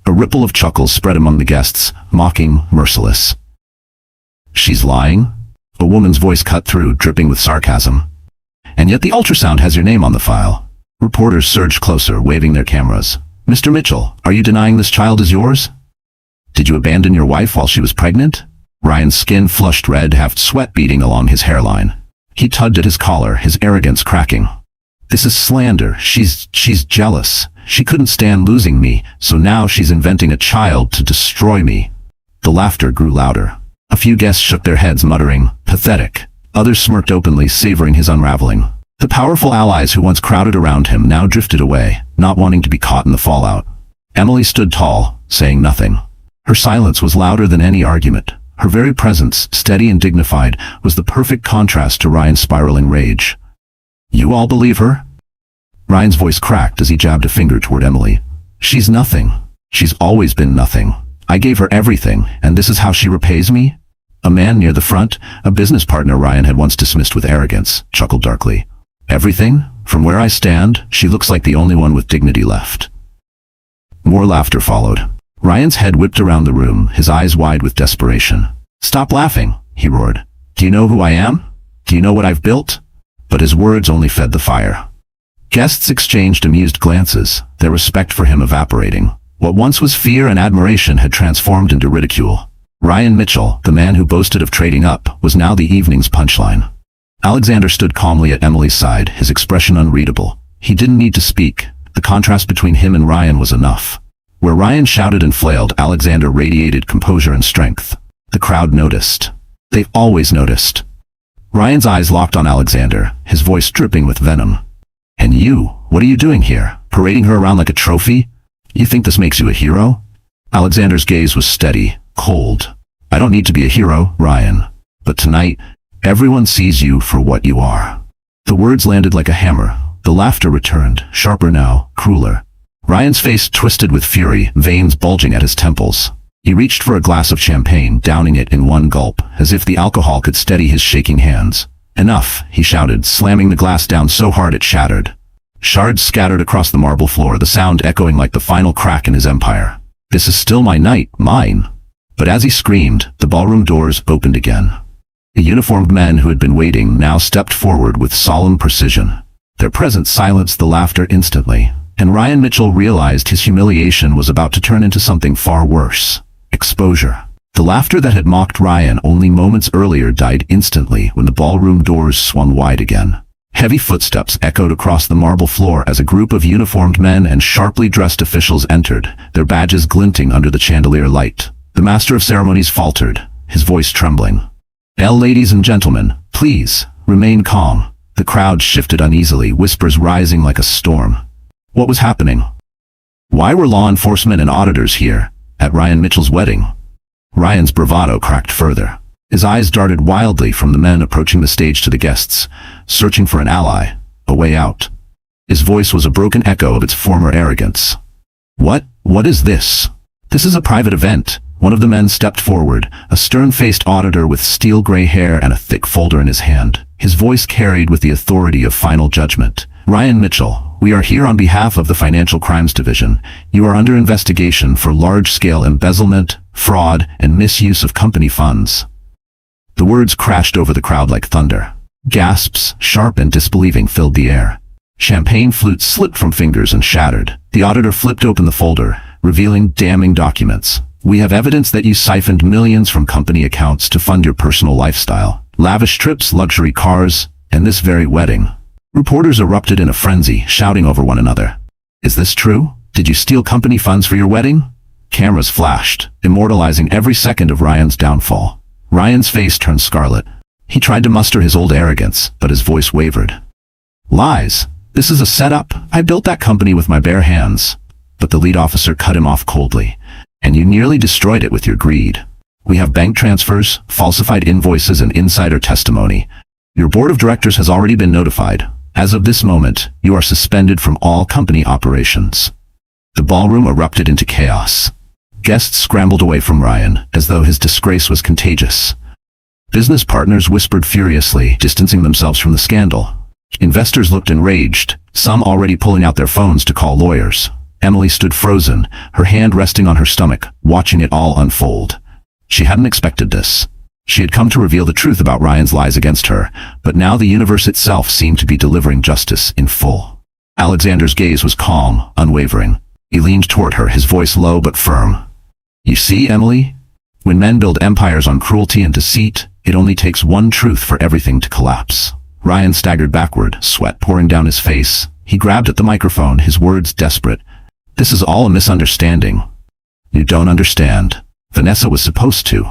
S1: A ripple of chuckles spread among the guests, mocking, merciless. "She's lying?" A woman's voice cut through, dripping with sarcasm. "And yet the ultrasound has your name on the file." Reporters surged closer, waving their cameras. "Mr. Mitchell, are you denying this child is yours? Did you abandon your wife while she was pregnant?" Ryan's skin flushed red, half sweat beading along his hairline. He tugged at his collar, his arrogance cracking. This is slander. She's jealous. She couldn't stand losing me, so now she's inventing a child to destroy me. The laughter grew louder. A few guests shook their heads, muttering, "Pathetic." Others smirked openly, savoring his unraveling. The powerful allies who once crowded around him now drifted away, not wanting to be caught in the fallout. Emily stood tall, saying nothing. Her silence was louder than any argument. Her very presence, steady and dignified, was the perfect contrast to Ryan's spiraling rage. "You all believe her?" Ryan's voice cracked as he jabbed a finger toward Emily. "She's nothing. She's always been nothing. I gave her everything, and this is how she repays me?" A man near the front, a business partner Ryan had once dismissed with arrogance, chuckled darkly. "Everything? From where I stand, she looks like the only one with dignity left." More laughter followed. Ryan's head whipped around the room, his eyes wide with desperation. "Stop laughing," he roared. "Do you know who I am? Do you know what I've built?" But his words only fed the fire. Guests exchanged amused glances, their respect for him evaporating. What once was fear and admiration had transformed into ridicule. Ryan Mitchell, the man who boasted of trading up, was now the evening's punchline. Alexander stood calmly at Emily's side, his expression unreadable. He didn't need to speak. The contrast between him and Ryan was enough. Where Ryan shouted and flailed, Alexander radiated composure and strength. The crowd noticed. They always noticed. Ryan's eyes locked on Alexander, his voice dripping with venom. "And you, what are you doing here? Parading her around like a trophy? You think this makes you a hero?" Alexander's gaze was steady, cold. "I don't need to be a hero, Ryan. But tonight, everyone sees you for what you are." The words landed like a hammer. The laughter returned, sharper now, crueler. Ryan's face twisted with fury, veins bulging at his temples. He reached for a glass of champagne, downing it in one gulp, as if the alcohol could steady his shaking hands. "Enough," he shouted, slamming the glass down so hard it shattered. Shards scattered across the marble floor, the sound echoing like the final crack in his empire. "This is still my night, mine." But as he screamed, the ballroom doors opened again. The uniformed men who had been waiting now stepped forward with solemn precision. Their presence silenced the laughter instantly, and Ryan Mitchell realized his humiliation was about to turn into something far worse. Exposure. The laughter that had mocked Ryan only moments earlier died instantly when the ballroom doors swung wide again. Heavy footsteps echoed across the marble floor as a group of uniformed men and sharply dressed officials entered, their badges glinting under the chandelier light. The master of ceremonies faltered, his voice trembling. "Ladies and gentlemen, please, remain calm." The crowd shifted uneasily, whispers rising like a storm. What was happening? Why were law enforcement and auditors here, at Ryan Mitchell's wedding? Ryan's bravado cracked further. His eyes darted wildly from the men approaching the stage to the guests, searching for an ally, a way out. His voice was a broken echo of its former arrogance. What is this? This is a private event." One of the men stepped forward, a stern-faced auditor with steel-gray hair and a thick folder in his hand. His voice carried with the authority of final judgment. "Ryan Mitchell, we are here on behalf of the Financial Crimes Division. You are under investigation for large-scale embezzlement, fraud, and misuse of company funds." The words crashed over the crowd like thunder. Gasps, sharp and disbelieving, filled the air. Champagne flutes slipped from fingers and shattered. The auditor flipped open the folder, revealing damning documents. "We have evidence that you siphoned millions from company accounts to fund your personal lifestyle. Lavish trips, luxury cars, and this very wedding." Reporters erupted in a frenzy, shouting over one another. "Is this true? Did you steal company funds for your wedding?" Cameras flashed, immortalizing every second of Ryan's downfall. Ryan's face turned scarlet. He tried to muster his old arrogance, but his voice wavered. "Lies. This is a setup. I built that company with my bare hands." But the lead officer cut him off coldly. "And you nearly destroyed it with your greed. We have bank transfers, falsified invoices, and insider testimony. Your board of directors has already been notified. As of this moment, you are suspended from all company operations." The ballroom erupted into chaos. Guests scrambled away from Ryan, as though his disgrace was contagious. Business partners whispered furiously, distancing themselves from the scandal. Investors looked enraged, some already pulling out their phones to call lawyers. Emily stood frozen, her hand resting on her stomach, watching it all unfold. She hadn't expected this. She had come to reveal the truth about Ryan's lies against her, but now the universe itself seemed to be delivering justice in full. Alexander's gaze was calm, unwavering. He leaned toward her, his voice low but firm. "You see, Emily? When men build empires on cruelty and deceit, it only takes one truth for everything to collapse. Ryan staggered backward, sweat pouring down his face. He grabbed at the microphone, his words desperate. "This is all a misunderstanding. You don't understand. Vanessa was supposed to."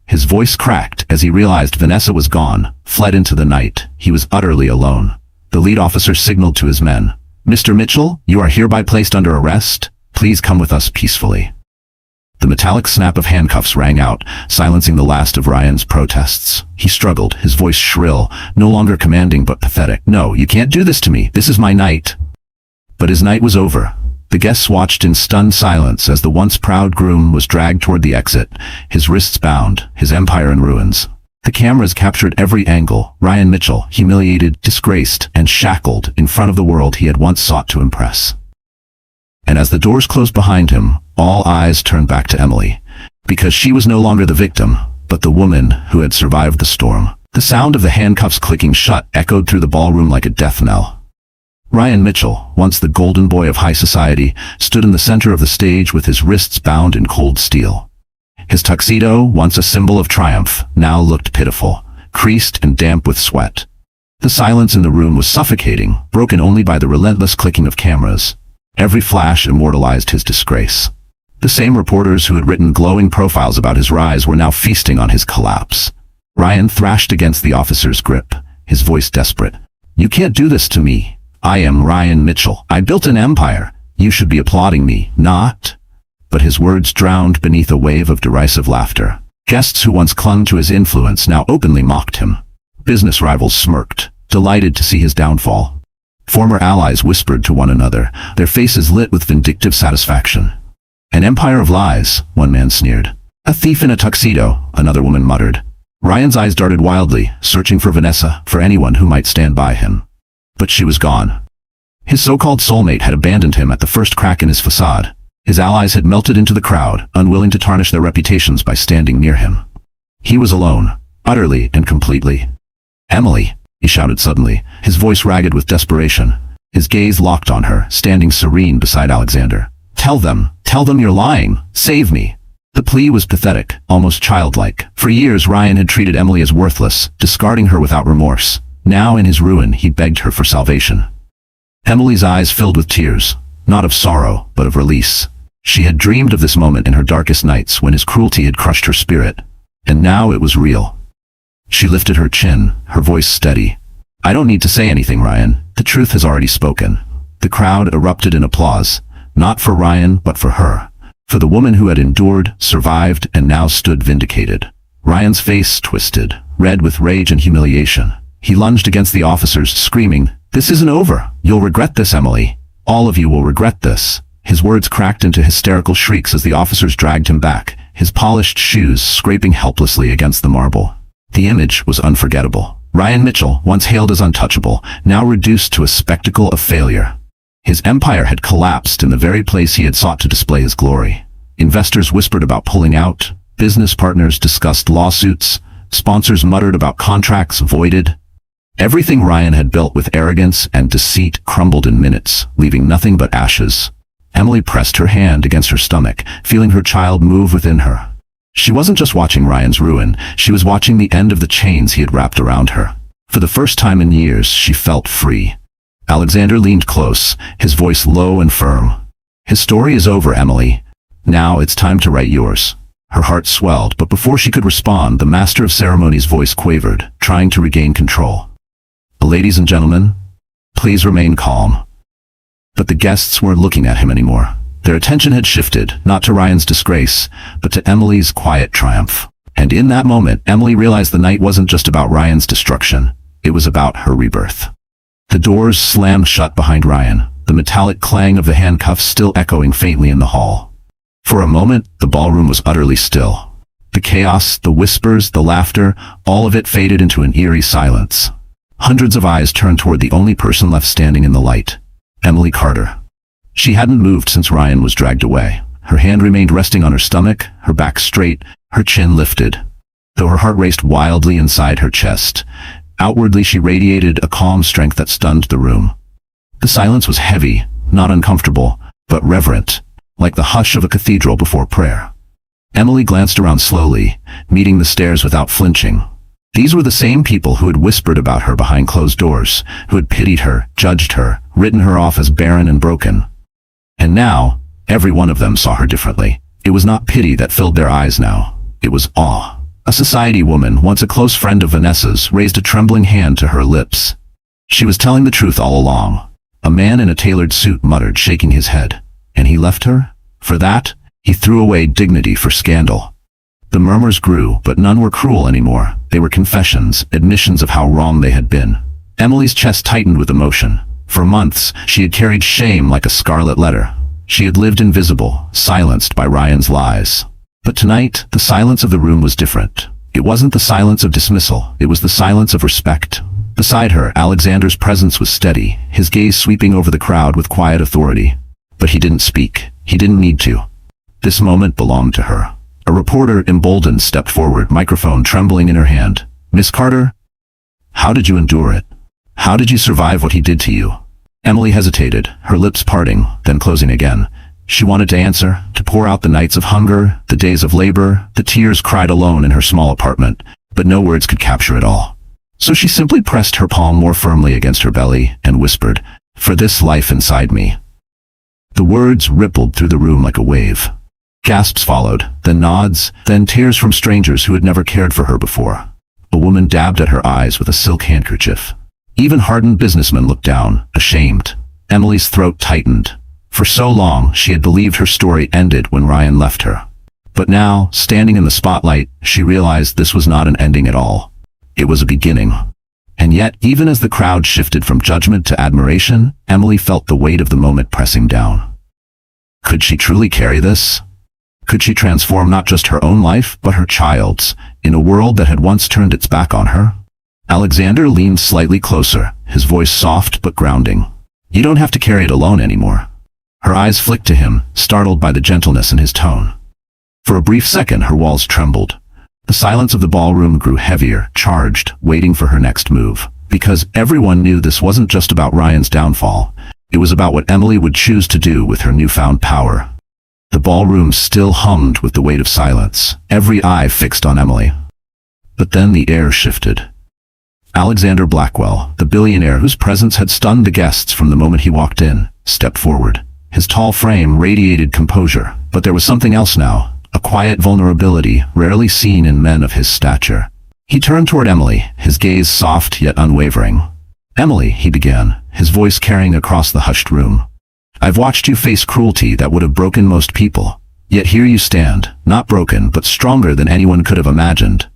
S1: His voice cracked as he realized Vanessa was gone, fled into the night. He was utterly alone. The lead officer signaled to his men. "Mr. Mitchell, you are hereby placed under arrest. Please come with us peacefully." The metallic snap of handcuffs rang out, silencing the last of Ryan's protests. He struggled, his voice shrill, no longer commanding but pathetic. "No, you can't do this to me. This is my night." But his night was over. The guests watched in stunned silence as the once proud groom was dragged toward the exit, his wrists bound, his empire in ruins. The cameras captured every angle. Ryan Mitchell, humiliated, disgraced, and shackled in front of the world he had once sought to impress. And as the doors closed behind him, all eyes turned back to Emily, because she was no longer the victim, but the woman who had survived the storm. The sound of the handcuffs clicking shut echoed through the ballroom like a death knell. Ryan Mitchell, once the golden boy of high society, stood in the center of the stage with his wrists bound in cold steel. His tuxedo, once a symbol of triumph, now looked pitiful, creased and damp with sweat. The silence in the room was suffocating, broken only by the relentless clicking of cameras. Every flash immortalized his disgrace. The same reporters who had written glowing profiles about his rise were now feasting on his collapse. Ryan thrashed against the officer's grip, his voice desperate. "You can't do this to me. I am Ryan Mitchell. I built an empire. You should be applauding me, not..." But his words drowned beneath a wave of derisive laughter. Guests who once clung to his influence now openly mocked him. Business rivals smirked, delighted to see his downfall. Former allies whispered to one another, their faces lit with vindictive satisfaction. "An empire of lies," one man sneered. "A thief in a tuxedo," another woman muttered. Ryan's eyes darted wildly, searching for Vanessa, for anyone who might stand by him. But she was gone. His so-called soulmate had abandoned him at the first crack in his facade. His allies had melted into the crowd, unwilling to tarnish their reputations by standing near him. He was alone, utterly and completely. "Emily," he shouted suddenly, his voice ragged with desperation. His gaze locked on her, standing serene beside Alexander. Tell them you're lying. Save me." The plea was pathetic, almost childlike. For years Ryan had treated Emily as worthless, discarding her without remorse. Now in his ruin he begged her for salvation. Emily's eyes filled with tears, not of sorrow, but of release. She had dreamed of this moment in her darkest nights when his cruelty had crushed her spirit. And now it was real. She lifted her chin, her voice steady. "I don't need to say anything, Ryan. The truth has already spoken." The crowd erupted in applause, not for Ryan, but for her. For the woman who had endured, survived, and now stood vindicated. Ryan's face twisted, red with rage and humiliation. He lunged against the officers, screaming, "This isn't over. You'll regret this, Emily. All of you will regret this." His words cracked into hysterical shrieks as the officers dragged him back, his polished shoes scraping helplessly against the marble. The image was unforgettable. Ryan Mitchell, once hailed as untouchable, now reduced to a spectacle of failure. His empire had collapsed in the very place he had sought to display his glory. Investors whispered about pulling out, business partners discussed lawsuits, sponsors muttered about contracts voided. Everything Ryan had built with arrogance and deceit crumbled in minutes, leaving nothing but ashes. Emily pressed her hand against her stomach, feeling her child move within her. She wasn't just watching Ryan's ruin, she was watching the end of the chains he had wrapped around her. For the first time in years, she felt free. Alexander leaned close, his voice low and firm. "His story is over, Emily. Now it's time to write yours." Her heart swelled, but before she could respond, the master of ceremonies' voice quavered, trying to regain control. "Ladies and gentlemen, please remain calm." But the guests weren't looking at him anymore. Their attention had shifted, not to Ryan's disgrace, but to Emily's quiet triumph. And in that moment, Emily realized the night wasn't just about Ryan's destruction. It was about her rebirth. The doors slammed shut behind Ryan, the metallic clang of the handcuffs still echoing faintly in the hall. For a moment, the ballroom was utterly still. The chaos, the whispers, the laughter, all of it faded into an eerie silence. Hundreds of eyes turned toward the only person left standing in the light, Emily Carter. She hadn't moved since Ryan was dragged away. Her hand remained resting on her stomach, her back straight, her chin lifted. Though her heart raced wildly inside her chest, outwardly she radiated a calm strength that stunned the room. The silence was heavy, not uncomfortable, but reverent, like the hush of a cathedral before prayer. Emily glanced around slowly, meeting the stares without flinching. These were the same people who had whispered about her behind closed doors, who had pitied her, judged her, written her off as barren and broken. And now, every one of them saw her differently. It was not pity that filled their eyes now. It was awe. A society woman, once a close friend of Vanessa's, raised a trembling hand to her lips. She was telling the truth all along. A man in a tailored suit muttered, shaking his head. And he left her? For that? He threw away dignity for scandal. The murmurs grew, but none were cruel anymore. They were confessions, admissions of how wrong they had been. Emily's chest tightened with emotion. For months, she had carried shame like a scarlet letter. She had lived invisible, silenced by Ryan's lies. But tonight, the silence of the room was different. It wasn't the silence of dismissal, it was the silence of respect. Beside her, Alexander's presence was steady, his gaze sweeping over the crowd with quiet authority. But he didn't speak. He didn't need to. This moment belonged to her. A reporter, emboldened, stepped forward, microphone trembling in her hand. "Miss Carter? How did you endure it? How did you survive what he did to you?" Emily hesitated, her lips parting, then closing again. She wanted to answer, to pour out the nights of hunger, the days of labor, the tears cried alone in her small apartment, but no words could capture it all. So she simply pressed her palm more firmly against her belly and whispered, "For this life inside me." The words rippled through the room like a wave. Gasps followed, then nods, then tears from strangers who had never cared for her before. A woman dabbed at her eyes with a silk handkerchief. Even hardened businessmen looked down, ashamed. Emily's throat tightened. For so long, she had believed her story ended when Ryan left her. But now, standing in the spotlight, she realized this was not an ending at all. It was a beginning. And yet, even as the crowd shifted from judgment to admiration, Emily felt the weight of the moment pressing down. Could she truly carry this? Could she transform not just her own life, but her child's, in a world that had once turned its back on her? Alexander leaned slightly closer, his voice soft but grounding. "You don't have to carry it alone anymore." Her eyes flicked to him, startled by the gentleness in his tone. For a brief second, her walls trembled. The silence of the ballroom grew heavier, charged, waiting for her next move. Because everyone knew this wasn't just about Ryan's downfall. It was about what Emily would choose to do with her newfound power. The ballroom still hummed with the weight of silence, every eye fixed on Emily. But then the air shifted. Alexander Blackwell, the billionaire whose presence had stunned the guests from the moment he walked in, stepped forward. His tall frame radiated composure, but there was something else now, a quiet vulnerability rarely seen in men of his stature. He turned toward Emily, his gaze soft yet unwavering. "Emily," he began, his voice carrying across the hushed room. "I've watched you face cruelty that would have broken most people. Yet here you stand, not broken but stronger than anyone could have imagined."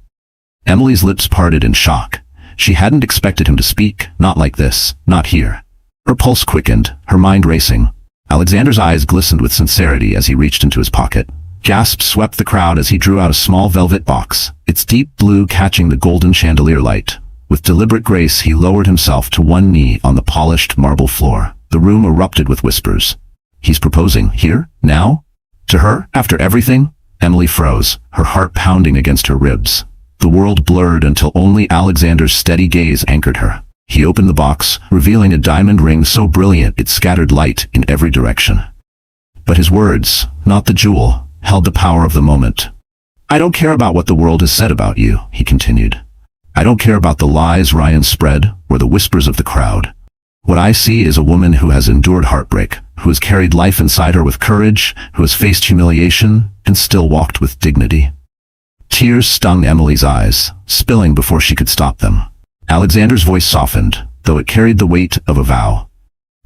S1: Emily's lips parted in shock. She hadn't expected him to speak, not like this, not here. Her pulse quickened, her mind racing. Alexander's eyes glistened with sincerity as he reached into his pocket. Gasps swept the crowd as he drew out a small velvet box, its deep blue catching the golden chandelier light. With deliberate grace, he lowered himself to one knee on the polished marble floor. The room erupted with whispers. "He's proposing, here, now? To her, after everything?" Emily froze, her heart pounding against her ribs. The world blurred until only Alexander's steady gaze anchored her. He opened the box, revealing a diamond ring so brilliant it scattered light in every direction. But his words, not the jewel, held the power of the moment. "I don't care about what the world has said about you," he continued. "I don't care about the lies Ryan spread or the whispers of the crowd. What I see is a woman who has endured heartbreak, who has carried life inside her with courage, who has faced humiliation, and still walked with dignity." Tears stung Emily's eyes, spilling before she could stop them. Alexander's voice softened, though it carried the weight of a vow.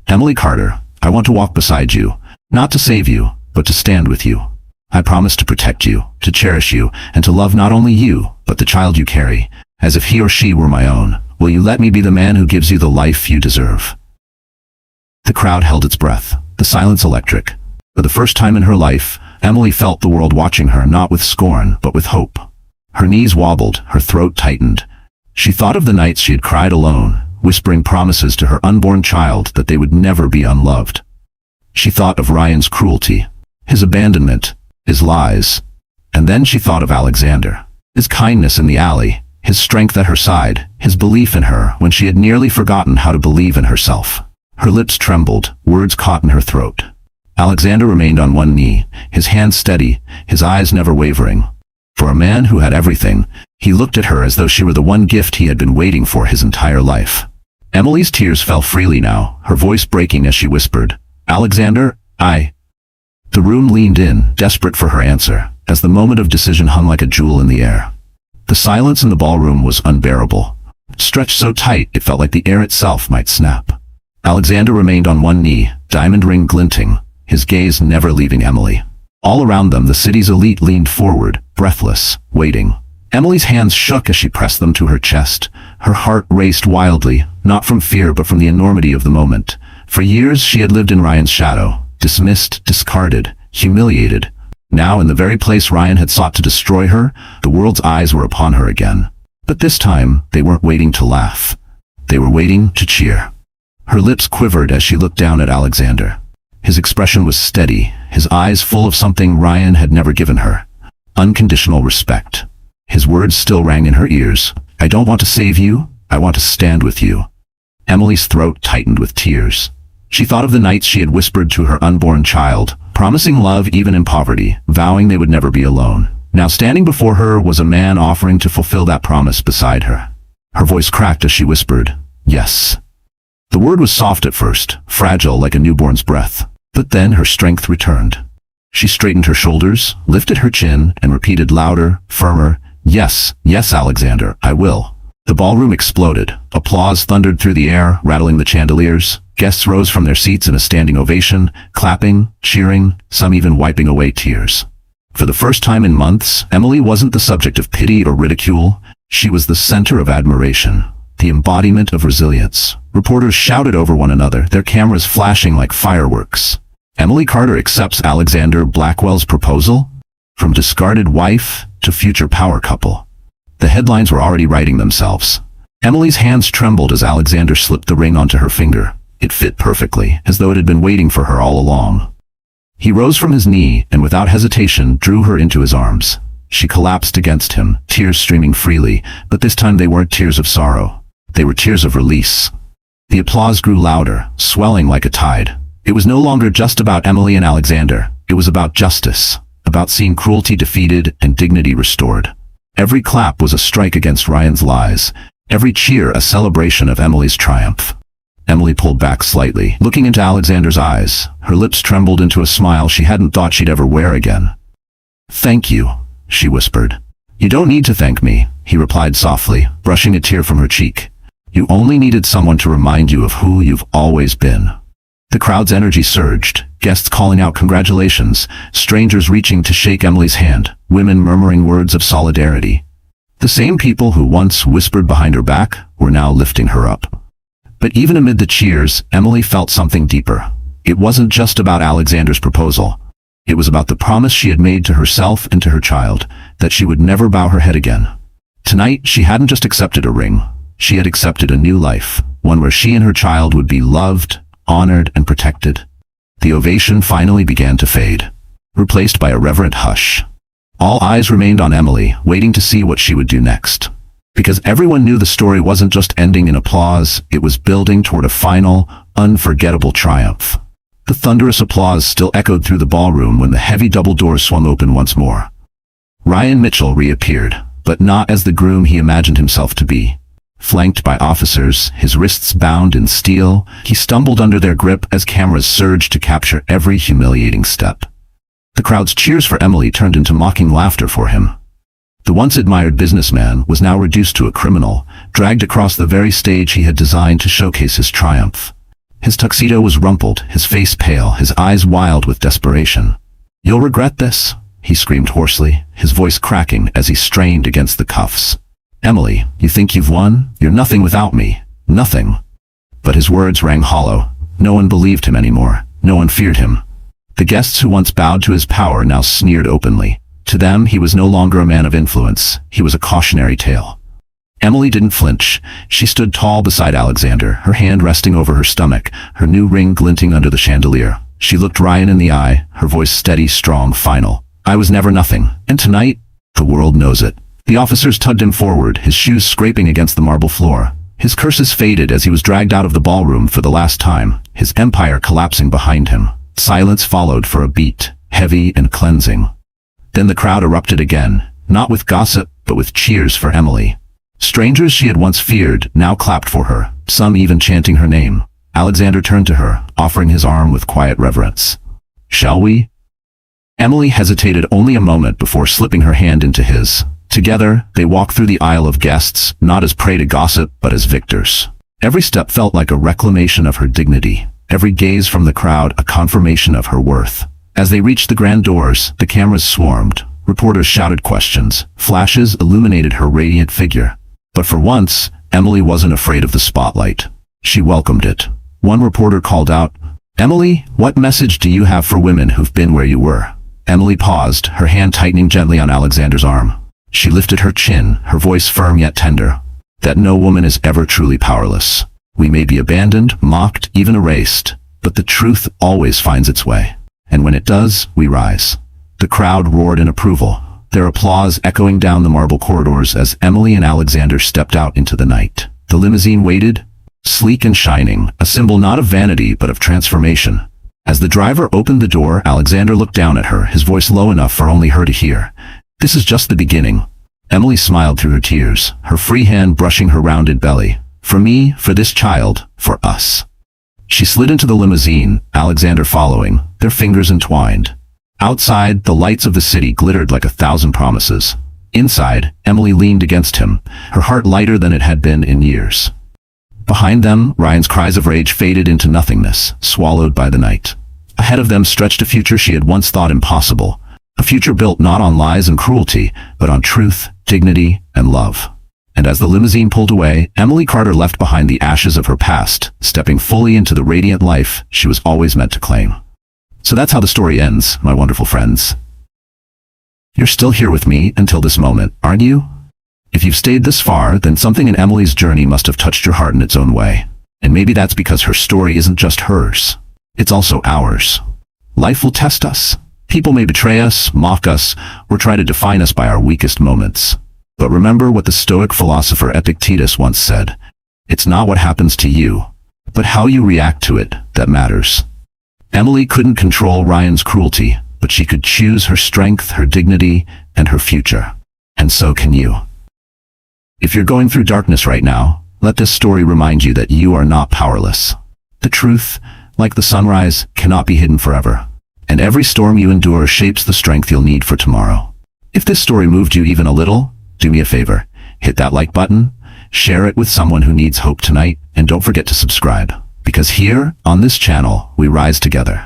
S1: "Emily Carter, I want to walk beside you, not to save you, but to stand with you. I promise to protect you, to cherish you, and to love not only you, but the child you carry, as if he or she were my own. Will you let me be the man who gives you the life you deserve?" The crowd held its breath, the silence electric. For the first time in her life, Emily felt the world watching her not with scorn, but with hope. Her knees wobbled, her throat tightened. She thought of the nights she had cried alone, whispering promises to her unborn child that they would never be unloved. She thought of Ryan's cruelty, his abandonment, his lies. And then she thought of Alexander, his kindness in the alley, his strength at her side, his belief in her when she had nearly forgotten how to believe in herself. Her lips trembled, words caught in her throat. Alexander remained on one knee, his hands steady, his eyes never wavering. For a man who had everything, he looked at her as though she were the one gift he had been waiting for his entire life. Emily's tears fell freely now, her voice breaking as she whispered, "Alexander, I—" The room leaned in, desperate for her answer, as the moment of decision hung like a jewel in the air. The silence in the ballroom was unbearable. Stretched so tight it felt like the air itself might snap. Alexander remained on one knee, diamond ring glinting, his gaze never leaving Emily. All around them the city's elite leaned forward, breathless, waiting. Emily's hands shook as she pressed them to her chest. Her heart raced wildly, not from fear but from the enormity of the moment. For years she had lived in Ryan's shadow, dismissed, discarded, humiliated. Now, in the very place Ryan had sought to destroy her, the world's eyes were upon her again. But this time, they weren't waiting to laugh. They were waiting to cheer. Her lips quivered as she looked down at Alexander. His expression was steady, his eyes full of something Ryan had never given her. Unconditional respect. His words still rang in her ears. "I don't want to save you, I want to stand with you." Emily's throat tightened with tears. She thought of the nights she had whispered to her unborn child, promising love even in poverty, vowing they would never be alone. Now standing before her was a man offering to fulfill that promise beside her. Her voice cracked as she whispered, "Yes." The word was soft at first, fragile like a newborn's breath, but then her strength returned. She straightened her shoulders, lifted her chin, and repeated louder, firmer, "Yes, yes, Alexander, I will." The ballroom exploded. Applause thundered through the air, rattling the chandeliers. Guests rose from their seats in a standing ovation, clapping, cheering, some even wiping away tears. For the first time in months, Emily wasn't the subject of pity or ridicule. She was the center of admiration, the embodiment of resilience. Reporters shouted over one another, their cameras flashing like fireworks. Emily Carter accepts Alexander Blackwell's proposal? From discarded wife to future power couple. The headlines were already writing themselves. Emily's hands trembled as Alexander slipped the ring onto her finger. It fit perfectly, as though it had been waiting for her all along. He rose from his knee and without hesitation drew her into his arms. She collapsed against him, tears streaming freely, but this time they weren't tears of sorrow. They were tears of release. The applause grew louder, swelling like a tide. It was no longer just about Emily and Alexander. It was about justice, about seeing cruelty defeated and dignity restored. Every clap was a strike against Ryan's lies, every cheer a celebration of Emily's triumph. Emily pulled back slightly, looking into Alexander's eyes. Her lips trembled into a smile she hadn't thought she'd ever wear again. "Thank you," she whispered. "You don't need to thank me," he replied softly, brushing a tear from her cheek. "You only needed someone to remind you of who you've always been." The crowd's energy surged, guests calling out congratulations, strangers reaching to shake Emily's hand, women murmuring words of solidarity. The same people who once whispered behind her back were now lifting her up. But even amid the cheers, Emily felt something deeper. It wasn't just about Alexander's proposal. It was about the promise she had made to herself and to her child, that she would never bow her head again. Tonight, she hadn't just accepted a ring. She had accepted a new life, one where she and her child would be loved, honored, and protected. The ovation finally began to fade, replaced by a reverent hush. All eyes remained on Emily, waiting to see what she would do next. Because everyone knew the story wasn't just ending in applause, it was building toward a final, unforgettable triumph. The thunderous applause still echoed through the ballroom when the heavy double doors swung open once more. Ryan Mitchell reappeared, but not as the groom he imagined himself to be. Flanked by officers, his wrists bound in steel, he stumbled under their grip as cameras surged to capture every humiliating step. The crowd's cheers for Emily turned into mocking laughter for him. The once admired businessman was now reduced to a criminal, dragged across the very stage he had designed to showcase his triumph. His tuxedo was rumpled, his face pale, his eyes wild with desperation. "You'll regret this," he screamed hoarsely, his voice cracking as he strained against the cuffs. "Emily, you think you've won? You're nothing without me. Nothing." But his words rang hollow. No one believed him anymore. No one feared him. The guests who once bowed to his power now sneered openly. To them, he was no longer a man of influence. He was a cautionary tale. Emily didn't flinch. She stood tall beside Alexander, her hand resting over her stomach, her new ring glinting under the chandelier. She looked Ryan in the eye, her voice steady, strong, final. "I was never nothing, and tonight, the world knows it." The officers tugged him forward, his shoes scraping against the marble floor. His curses faded as he was dragged out of the ballroom for the last time, his empire collapsing behind him. Silence followed for a beat, heavy and cleansing. Then the crowd erupted again. not with gossip, but with cheers for Emily. Strangers she had once feared now clapped for her, some even chanting her name. Alexander turned to her, offering his arm with quiet reverence. "Shall we?" Emily hesitated only a moment before slipping her hand into his. Together, they walked through the aisle of guests, not as prey to gossip, but as victors. Every step felt like a reclamation of her dignity, every gaze from the crowd a confirmation of her worth. As they reached the grand doors, the cameras swarmed. Reporters shouted questions. Flashes illuminated her radiant figure. But for once, Emily wasn't afraid of the spotlight. She welcomed it. One reporter called out, "Emily, what message do you have for women who've been where you were?" Emily paused, her hand tightening gently on Alexander's arm. She lifted her chin, her voice firm yet tender. "That no woman is ever truly powerless. We may be abandoned, mocked, even erased, but the truth always finds its way. And when it does, we rise." The crowd roared in approval, their applause echoing down the marble corridors as Emily and Alexander stepped out into the night. The limousine waited, sleek and shining, a symbol not of vanity but of transformation. As the driver opened the door, Alexander looked down at her, his voice low enough for only her to hear. "This is just the beginning." Emily smiled through her tears, her free hand brushing her rounded belly. "For me, for this child, for us." She slid into the limousine, Alexander following, their fingers entwined. Outside, the lights of the city glittered like 1,000 promises. Inside, Emily leaned against him, her heart lighter than it had been in years. Behind them, Ryan's cries of rage faded into nothingness, swallowed by the night. Ahead of them stretched a future she had once thought impossible, a future built not on lies and cruelty, but on truth, dignity, and love. And as the limousine pulled away, Emily Carter left behind the ashes of her past, stepping fully into the radiant life she was always meant to claim. So that's how the story ends, my wonderful friends. You're still here with me until this moment, aren't you? If you've stayed this far, then something in Emily's journey must have touched your heart in its own way. And maybe that's because her story isn't just hers. It's also ours. Life will test us. People may betray us, mock us, or try to define us by our weakest moments. But remember what the Stoic philosopher Epictetus once said. It's not what happens to you, but how you react to it that matters. Emily couldn't control Ryan's cruelty, but she could choose her strength, her dignity, and her future. And so can you. If you're going through darkness right now, let this story remind you that you are not powerless. The truth, like the sunrise, cannot be hidden forever. And every storm you endure shapes the strength you'll need for tomorrow. If this story moved you even a little, do me a favor. Hit that like button, share it with someone who needs hope tonight, and don't forget to subscribe. Because here, on this channel, we rise together.